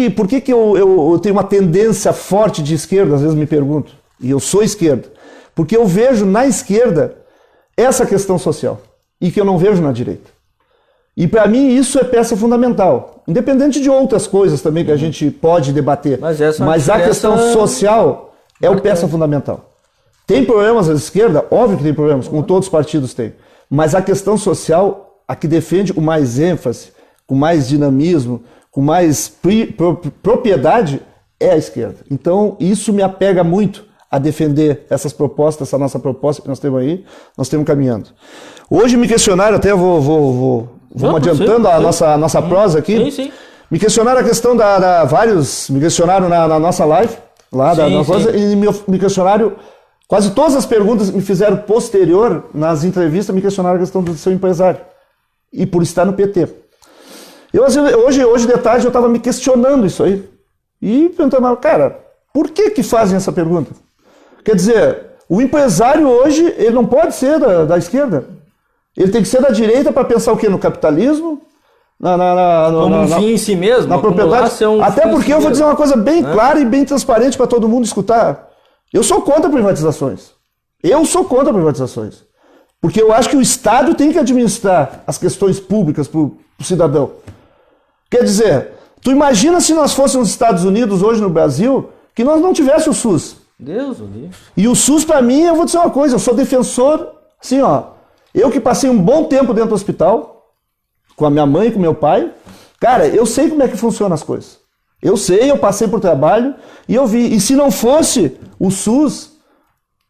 eu tenho uma tendência forte de esquerda, às vezes me pergunto, e eu sou esquerda? Porque eu vejo na esquerda essa questão social, e que eu não vejo na direita. E para mim isso é peça fundamental, independente de outras coisas também que a gente pode debater, mas a questão social é o peça fundamental. Tem problemas à esquerda? Óbvio que tem problemas, como todos os partidos têm, mas a questão social, a que defende com mais ênfase, com mais dinamismo, com mais propriedade, é a esquerda. Então isso me apega muito a defender essas propostas, essa nossa proposta que nós temos aí, nós estamos caminhando. Hoje me questionaram, até vamos adiantando a nossa prosa aqui. Sim. Me questionaram a questão vários me questionaram na nossa live, lá da nossa coisa, e me questionaram, quase todas as perguntas que me fizeram posterior, nas entrevistas, me questionaram a questão do seu empresário. E por estar no PT. Hoje de tarde eu estava me questionando isso aí. E perguntando, cara, por que fazem essa pergunta? Quer dizer, o empresário hoje, ele não pode ser da esquerda. Ele tem que ser da direita para pensar o quê? No capitalismo, como um fim em si mesmo. Na propriedade. Até porque eu vou dizer uma coisa bem clara e bem transparente para todo mundo escutar. Eu sou contra privatizações. Porque eu acho que o Estado tem que administrar as questões públicas para o cidadão. Quer dizer, tu imagina se nós fôssemos nos Estados Unidos hoje no Brasil, que nós não tivéssemos o SUS. Deus o livre. E o SUS, para mim, eu vou dizer uma coisa, eu sou defensor, assim, ó, eu que passei um bom tempo dentro do hospital, com a minha mãe e com meu pai, cara, eu sei como é que funcionam as coisas. Eu sei, eu passei por trabalho e eu vi. E se não fosse o SUS,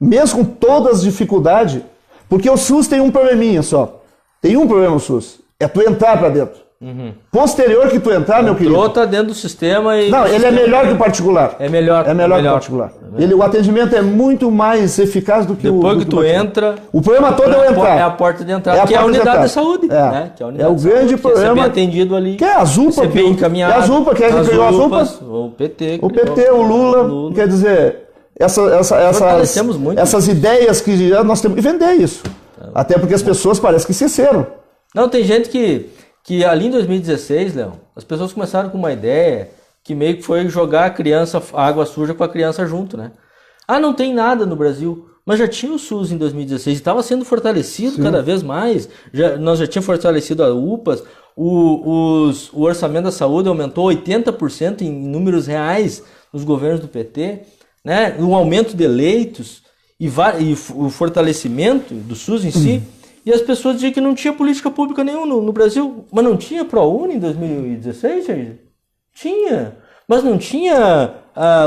mesmo com todas as dificuldades, porque o SUS tem um probleminha só. Tem um problema o SUS. É tu entrar para dentro. Posterior que tu entrar, meu querido. Tá dentro do sistema e... Não, ele é melhor que o particular. É melhor. É melhor que o particular. O atendimento é muito mais eficaz do que Depois que tu entra... O problema todo é o entrar. É a porta de entrada, que é a unidade de saúde. Né? Que é o grande problema. Ser bem atendido ali. Que é a ZUPA. Ser bem encaminhado. É a ZUPA, quem é que criou a ZUPA? O PT. O PT, o Lula. Quer dizer, essas ideias que nós temos que vender isso. Até porque as pessoas parecem que esqueceram. Não, tem gente que ali em 2016, Leão, as pessoas começaram com uma ideia que meio que foi jogar a água suja com a criança junto, né? Ah, não tem nada no Brasil, mas já tinha o SUS em 2016 e estava sendo fortalecido cada vez mais. Nós já tínhamos fortalecido a UPAs, o orçamento da saúde aumentou 80% em números reais nos governos do PT, né? Um aumento de leitos e o fortalecimento do SUS em si. E as pessoas diziam que não tinha política pública nenhuma no Brasil. Mas não tinha ProUni em 2016, Jair? Tinha. Mas não tinha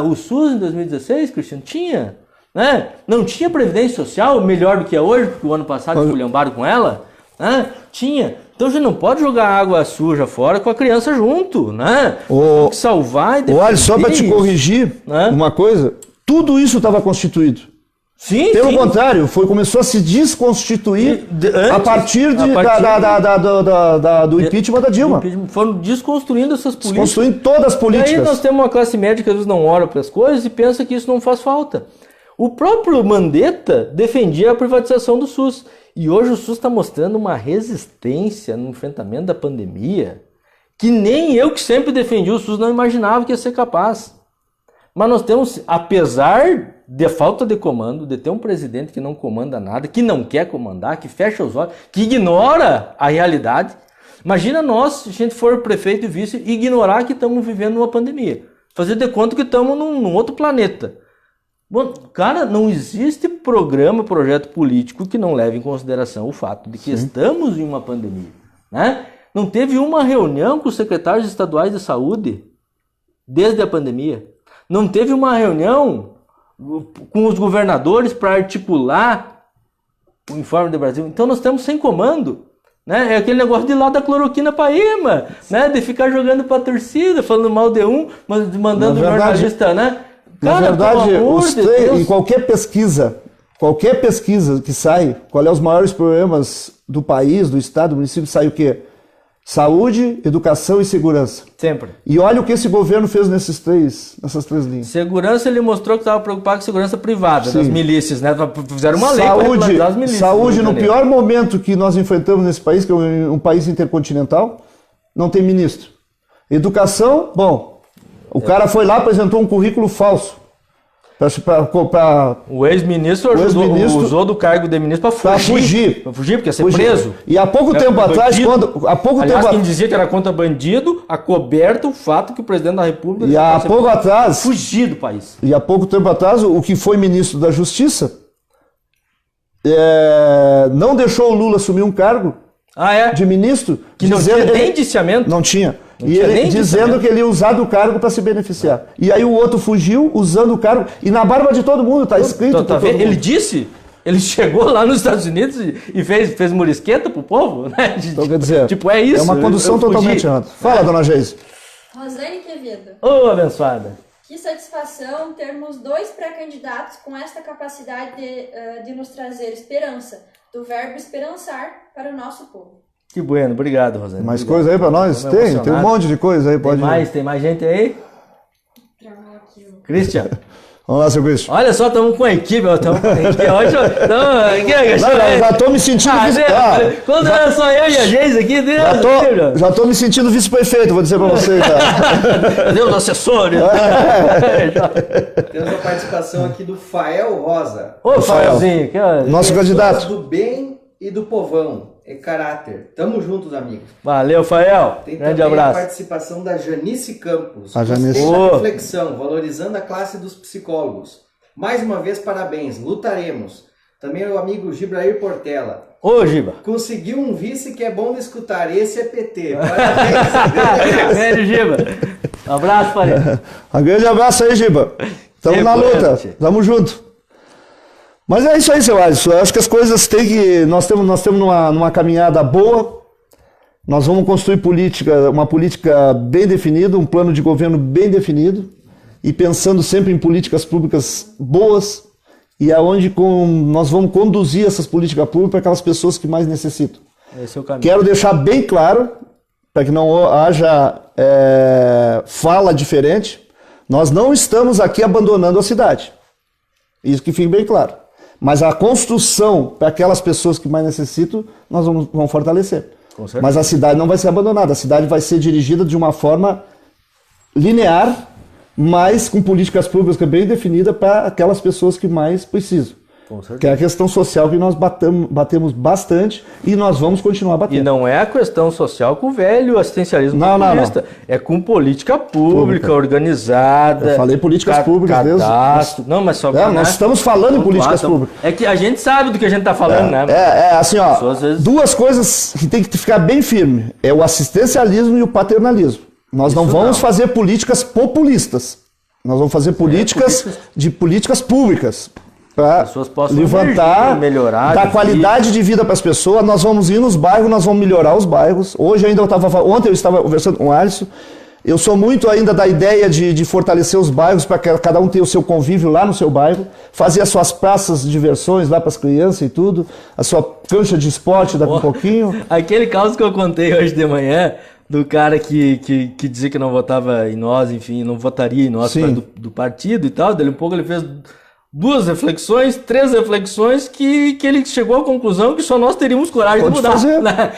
o SUS em 2016, Cristiano? Tinha. Né? Não tinha Previdência Social melhor do que é hoje, porque o ano passado esculhambaram com ela. Né? Tinha. Então a gente não pode jogar água suja fora com a criança junto. Né? Tem que salvar e defender. Olha, só para te corrigir uma coisa. Tudo isso estava constituído. Sim, Pelo contrário, começou a se desconstituir a partir do impeachment da Dilma. Foram desconstruindo essas políticas. Desconstruindo todas as políticas. E aí nós temos uma classe média que às vezes não olha para as coisas e pensa que isso não faz falta. O próprio Mandetta defendia a privatização do SUS. E hoje o SUS está mostrando uma resistência no enfrentamento da pandemia que nem eu, que sempre defendi o SUS, não imaginava que ia ser capaz. Mas nós temos, apesar de falta de comando, de ter um presidente que não comanda nada, que não quer comandar, que fecha os olhos, que ignora a realidade. Imagina nós, se a gente for prefeito e vice, ignorar que estamos vivendo uma pandemia. Fazer de conta que estamos num outro planeta. Bom, cara, não existe projeto político que não leve em consideração o fato de que estamos em uma pandemia. Né? Não teve uma reunião com os secretários estaduais de saúde desde a pandemia. Não teve uma reunião com os governadores para articular o informe do Brasil. Então nós estamos sem comando. Né? É aquele negócio de ir lá da cloroquina para Ima, né? De ficar jogando para a torcida, falando mal de um, mas mandando o jornalista, né? Cara, na verdade, em qualquer pesquisa que sai, qual é os maiores problemas do país, do estado, do município, sai o quê? Saúde, educação e segurança. Sempre. E olha o que esse governo fez nessas três linhas. Segurança, ele mostrou que estava preocupado com segurança privada, das milícias, né? Fizeram uma lei para regular as milícias. Saúde, no pior momento que nós enfrentamos nesse país, que é um país intercontinental, não tem ministro. Educação, bom, o cara foi lá, apresentou um currículo falso. O ex-ministro usou do cargo de ministro para fugir. Para fugir, porque ia ser preso. E há pouco tempo atrás, quem dizia que era contra bandido, acoberta o fato que o presidente da República fugir do país. E há pouco tempo atrás, o que foi ministro da Justiça não deixou o Lula assumir um cargo de ministro. Que não tinha nem indiciamento. Não tinha. E ele dizendo que ele ia usar do cargo para se beneficiar. E aí o outro fugiu usando o cargo. E na barba de todo mundo está escrito. Ele disse? Ele chegou lá nos Estados Unidos e fez murisqueta pro povo? Né? Então quer dizer, tipo, é isso. É uma condução totalmente errada. Fala, dona Geise. Rosane Quevedo. Ô, abençoada. Que satisfação termos dois pré-candidatos com esta capacidade de nos trazer esperança, do verbo esperançar para o nosso povo. Que bueno, obrigado, Rosane. Mais coisa aí pra nós? Tem um monte de coisa aí. Tem mais gente aí? Christian. Vamos lá, seu Cristian. Olha só, estamos com a equipe. Hoje, já tô me sentindo... Quando era só eu e a Geis aqui, já tô me sentindo vice-prefeito, vou dizer pra vocês. Deus, assessores. Temos a participação aqui do Fael Rosa. Ô, Faelzinho. Nosso candidato. Do bem e do povão. É caráter. Tamo juntos, amigos. Valeu, Fael. Tem Grande também abraço. a participação da Janice Campos. A Janice. Reflexão, valorizando a classe dos psicólogos. Mais uma vez, parabéns. Lutaremos. Também o amigo Gibrair Portela. Ô, Giba. Conseguiu um vice que é bom de escutar. Esse é PT. Parabéns. Grande Giba. Um abraço, Fael. Um grande abraço aí, Giba. Tamo na luta. Tamo junto. Mas é isso aí, seu Alisson. Eu acho que as coisas têm que... Nós temos numa caminhada boa. Nós vamos construir uma política bem definida, um plano de governo bem definido e pensando sempre em políticas públicas boas e aonde nós vamos conduzir essas políticas públicas para aquelas pessoas que mais necessitam. Esse é o caminho. Quero deixar bem claro, para que não haja fala diferente, nós não estamos aqui abandonando a cidade. Isso que fique bem claro. Mas a construção para aquelas pessoas que mais necessitam, nós vamos fortalecer. Mas a cidade não vai ser abandonada. A cidade vai ser dirigida de uma forma linear, mas com políticas públicas bem definidas para aquelas pessoas que mais precisam. Que é a questão social que nós batemos bastante e nós vamos continuar batendo. E não é a questão social com o velho assistencialismo populista. Não. É com política pública organizada. Eu falei políticas públicas mesmo. Não, mas só nós estamos falando em políticas públicas. É que a gente sabe do que a gente está falando, né? Assim, ó, duas coisas que tem que ficar bem firme. É o assistencialismo e o paternalismo. Nós não vamos fazer políticas populistas. Nós vamos fazer políticas públicas. Para levantar, melhorar, dar qualidade de vida para as pessoas. Nós vamos ir nos bairros, nós vamos melhorar os bairros. Ontem eu estava conversando com o Alisson. Eu sou muito ainda da ideia de fortalecer os bairros para que cada um tenha o seu convívio lá no seu bairro, fazer as suas praças de diversões lá para as crianças e tudo, a sua cancha de esporte daqui um pouquinho. Aquele caso que eu contei hoje de manhã, do cara que dizia que não votava em nós, enfim, não votaria em nós do partido e tal, dele um pouco ele fez 3 reflexões que ele chegou à conclusão que só nós teríamos coragem de mudar. Né?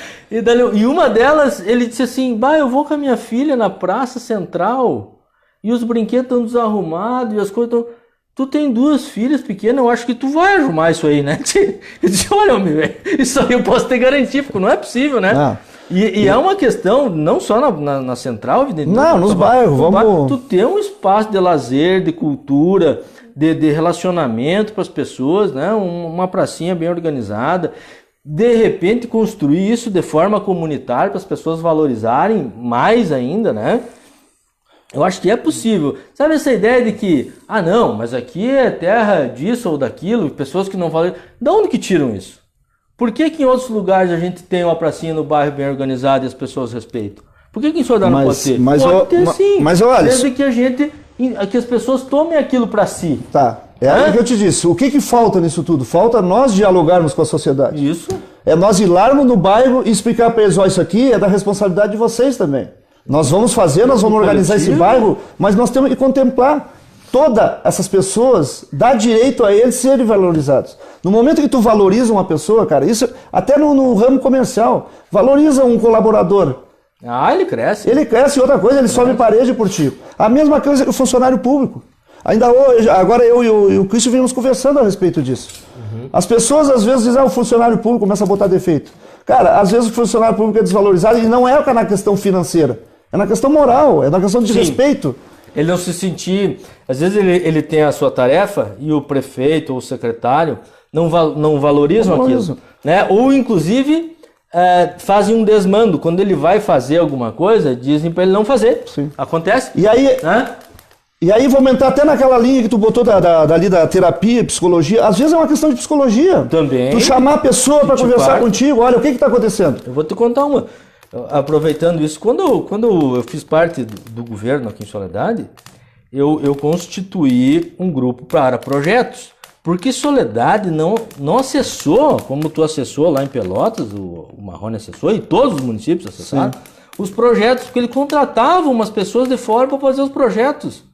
E uma delas, ele disse assim, eu vou com a minha filha na praça central e os brinquedos estão desarrumados e as coisas estão... Tu tem 2 filhas pequenas, eu acho que tu vai arrumar isso aí, né? Eu disse, olha, isso aí eu posso ter garantia, porque não é possível, né? E é uma questão, não só na central, evidentemente. Não, nos bairros, vamos... Tu ter um espaço de lazer, de cultura... De relacionamento para as pessoas, né? Uma pracinha bem organizada, de repente construir isso de forma comunitária para as pessoas valorizarem mais ainda, né? Eu acho que é possível. Sabe essa ideia de que, não, mas aqui é terra disso ou daquilo, pessoas que não valorizam. De onde que tiram isso? Por que em outros lugares a gente tem uma pracinha no bairro bem organizada e as pessoas respeitam? Por que em Soledade não pode ter? Pode ter sim, mas olha, desde que as pessoas tomem aquilo para si. Tá, o que eu te disse. O que falta nisso tudo? Falta nós dialogarmos com a sociedade. Isso. É nós irmos no bairro e explicar para eles, isso aqui é da responsabilidade de vocês também. Nós vamos fazer, nós vamos organizar esse bairro, mas nós temos que contemplar todas essas pessoas, dar direito a eles serem valorizados. No momento que tu valoriza uma pessoa, cara, isso até no ramo comercial, valoriza um colaborador. Ele cresce. Ele cresce e outra coisa, ele sobe parede por ti. A mesma coisa que o funcionário público. Ainda hoje, agora eu e o Cristian vimos conversando a respeito disso. As pessoas às vezes dizem, o funcionário público começa a botar defeito. Cara, às vezes o funcionário público é desvalorizado e não é na questão financeira. É na questão moral, é na questão de respeito. Ele não se sentir... Às vezes ele tem a sua tarefa e o prefeito ou o secretário não valorizam aquilo. Né? Ou, inclusive... fazem um desmando. Quando ele vai fazer alguma coisa, dizem para ele não fazer. Sim. Acontece? E aí vou aumentar até naquela linha que tu botou dali da terapia, psicologia. Às vezes é uma questão de psicologia. Também. Tu chamar a pessoa para conversar contigo. Olha, o que está acontecendo? Eu vou te contar uma. Aproveitando isso, quando eu fiz parte do governo aqui em Soledade, eu constituí um grupo para projetos. Porque Soledade não acessou, como tu acessou lá em Pelotas, o Marrone acessou, e todos os municípios acessaram, os projetos, porque ele contratava umas pessoas de fora para fazer os projetos.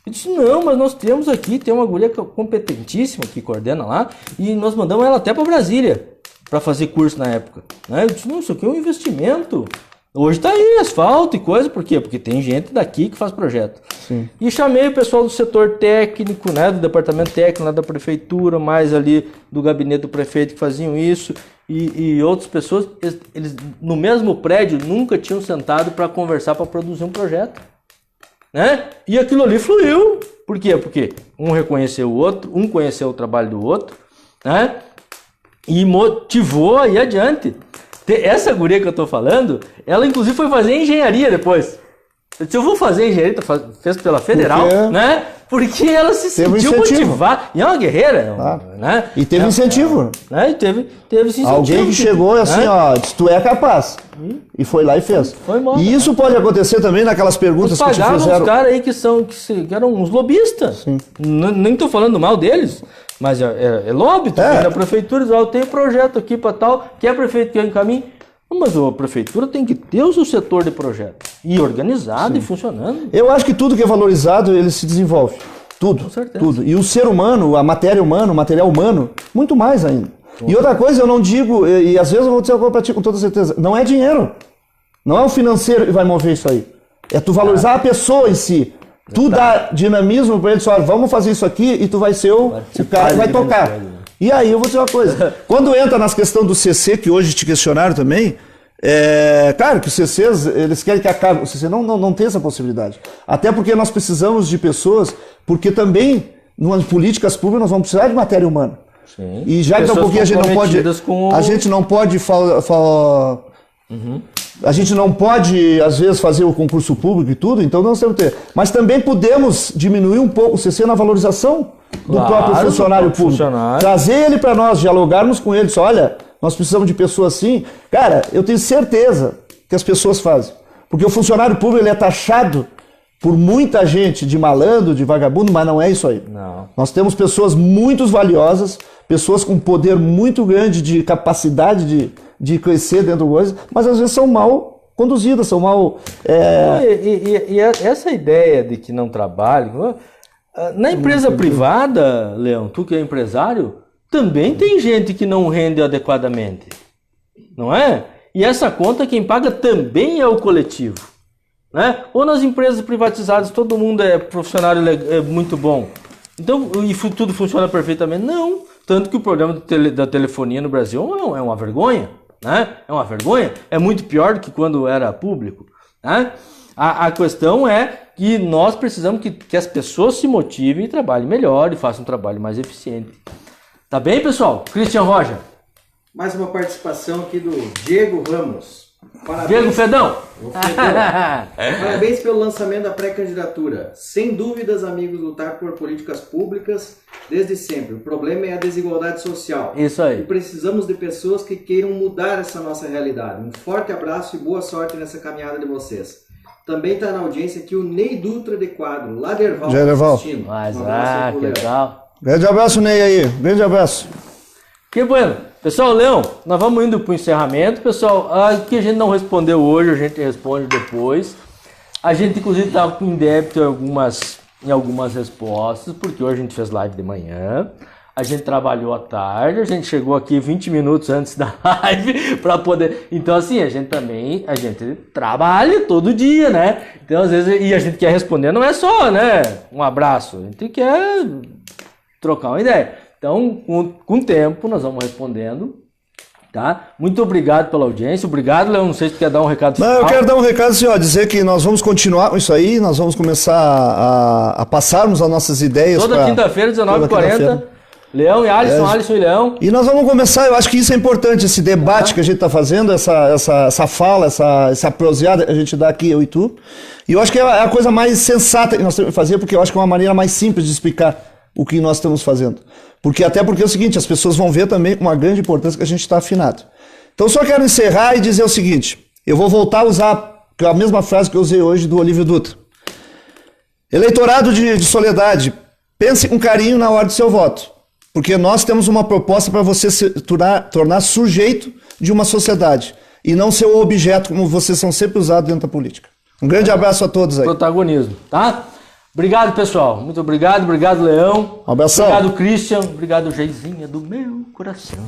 Eu disse, não, mas nós temos aqui, tem uma guria competentíssima que coordena lá, e nós mandamos ela até para Brasília para fazer curso na época. Né? Eu disse, não, isso aqui é um investimento. Hoje tá aí, asfalto e coisa, por quê? Porque tem gente daqui que faz projeto. Sim. E chamei o pessoal do setor técnico, né, do departamento técnico lá da prefeitura, mais ali do gabinete do prefeito que faziam isso, e outras pessoas, eles no mesmo prédio nunca tinham sentado para conversar, para produzir um projeto. Né? E aquilo ali fluiu. Por quê? Porque um reconheceu o outro, um conheceu o trabalho do outro, né? E motivou aí adiante. Essa guria que eu tô falando, ela inclusive foi fazer engenharia depois. Eu disse, eu vou fazer engenharia, fez pela Federal, né? Porque ela se sentiu motivada. E é uma guerreira, né? E teve incentivo. Né? E teve esse incentivo. Alguém que chegou assim, ó, disse, tu é capaz. E foi lá e fez. Foi embora, e isso pode acontecer também naquelas perguntas que te fizeram. Os caras aí que eram uns lobistas. Sim. Nem tô falando mal deles, mas é lobby. Tu vem da prefeitura, diz, eu tenho projeto aqui para tal, que é prefeito que eu encaminho. Mas a prefeitura tem que ter o seu setor de projeto. E organizado. Sim. E funcionando. Eu acho que tudo que é valorizado, ele se desenvolve. Tudo. Com certeza. Tudo. E o ser humano, a matéria humana, o material humano, muito mais ainda. E outra coisa, eu não digo, e às vezes eu vou dizer uma coisa pra ti com toda certeza, não é dinheiro. Não é o financeiro que vai mover isso aí. É tu valorizar a pessoa em si. Tu dá dinamismo pra ele, só, vamos fazer isso aqui e tu vai ser o cara que vai tocar. E aí eu vou dizer uma coisa, quando entra nas questões do CC, que hoje te questionaram também, claro que os CCs, eles querem que acabe, o CC não tem essa possibilidade. Até porque nós precisamos de pessoas, porque também, nas políticas públicas, nós vamos precisar de matéria humana. Sim. E já que um pouquinho a gente não pode falar... A gente não pode, às vezes, fazer o concurso público e tudo, então nós temos que ter. Mas também podemos diminuir um pouco o CC na valorização do próprio funcionário público. Trazer ele para nós, dialogarmos com ele. Só, olha, nós precisamos de pessoas assim. Cara, eu tenho certeza que as pessoas fazem. Porque o funcionário público ele é taxado por muita gente de malandro, de vagabundo, mas não é isso aí. Não. Nós temos pessoas muito valiosas, pessoas com poder muito grande de capacidade de crescer dentro do coisa, mas às vezes são mal conduzidas, são mal... E essa ideia de que não trabalham... Na empresa privada, Leão, tu que é empresário, também tem gente que não rende adequadamente. Não é? E essa conta quem paga também é o coletivo. Né? Ou nas empresas privatizadas todo mundo é funcionário muito bom. Então, e tudo funciona perfeitamente? Não. Tanto que o programa da telefonia no Brasil é uma vergonha. Né? É uma vergonha. É muito pior do que quando era público. Né? A questão é que nós precisamos que as pessoas se motivem e trabalhem melhor e façam um trabalho mais eficiente. Tá bem, pessoal? Christian Rocha. Mais uma participação aqui do Diego Ramos. Parabéns. Diego Fedão. Parabéns pelo lançamento da pré-candidatura. Sem dúvidas, amigos, lutar por políticas públicas desde sempre. O problema é a desigualdade social. Isso aí. E precisamos de pessoas que queiram mudar essa nossa realidade. Um forte abraço e boa sorte nessa caminhada de vocês. Também está na audiência aqui o Ney Dutra de Quadro, lá de Erval. assistindo. Mas, que legal. Grande abraço, Ney aí. Grande abraço. Que bueno. Pessoal, Leão, nós vamos indo para o encerramento. Pessoal, que a gente não respondeu hoje, a gente responde depois. A gente, inclusive, está em débito em algumas respostas, porque hoje a gente fez live de manhã. A gente trabalhou à tarde, a gente chegou aqui 20 minutos antes da live para poder... Então, assim, a gente trabalha todo dia, né? Então, às vezes, e a gente quer responder, não é só, né? Um abraço, a gente quer trocar uma ideia. Então, com o tempo, nós vamos respondendo, tá? Muito obrigado pela audiência. Obrigado, Leão. Não sei se tu quer dar um recado final. Não, eu quero dar um recado assim, ó, dizer que nós vamos continuar com isso aí, nós vamos começar a passarmos as nossas ideias. Toda quinta-feira, 19h40, Leão e Alisson, Alisson e Leão. E nós vamos começar, eu acho que isso é importante, esse debate que a gente está fazendo, essa fala, essa proseada que a gente dá aqui, eu e tu. E eu acho que é a coisa mais sensata que nós temos que fazer, porque eu acho que é uma maneira mais simples de explicar o que nós estamos fazendo. Até porque é o seguinte, as pessoas vão ver também com uma grande importância que a gente está afinado. Então só quero encerrar e dizer o seguinte, eu vou voltar a usar a mesma frase que eu usei hoje do Olívio Dutra. Eleitorado de Soledade, pense com carinho na hora do seu voto, porque nós temos uma proposta para você se tornar sujeito de uma sociedade e não ser o objeto como vocês são sempre usados dentro da política. Um grande abraço a todos aí. Protagonismo, tá? Obrigado, pessoal. Muito obrigado. Obrigado, Leão. Um abração. Obrigado, Christian. Obrigado, Geizinha do meu coração.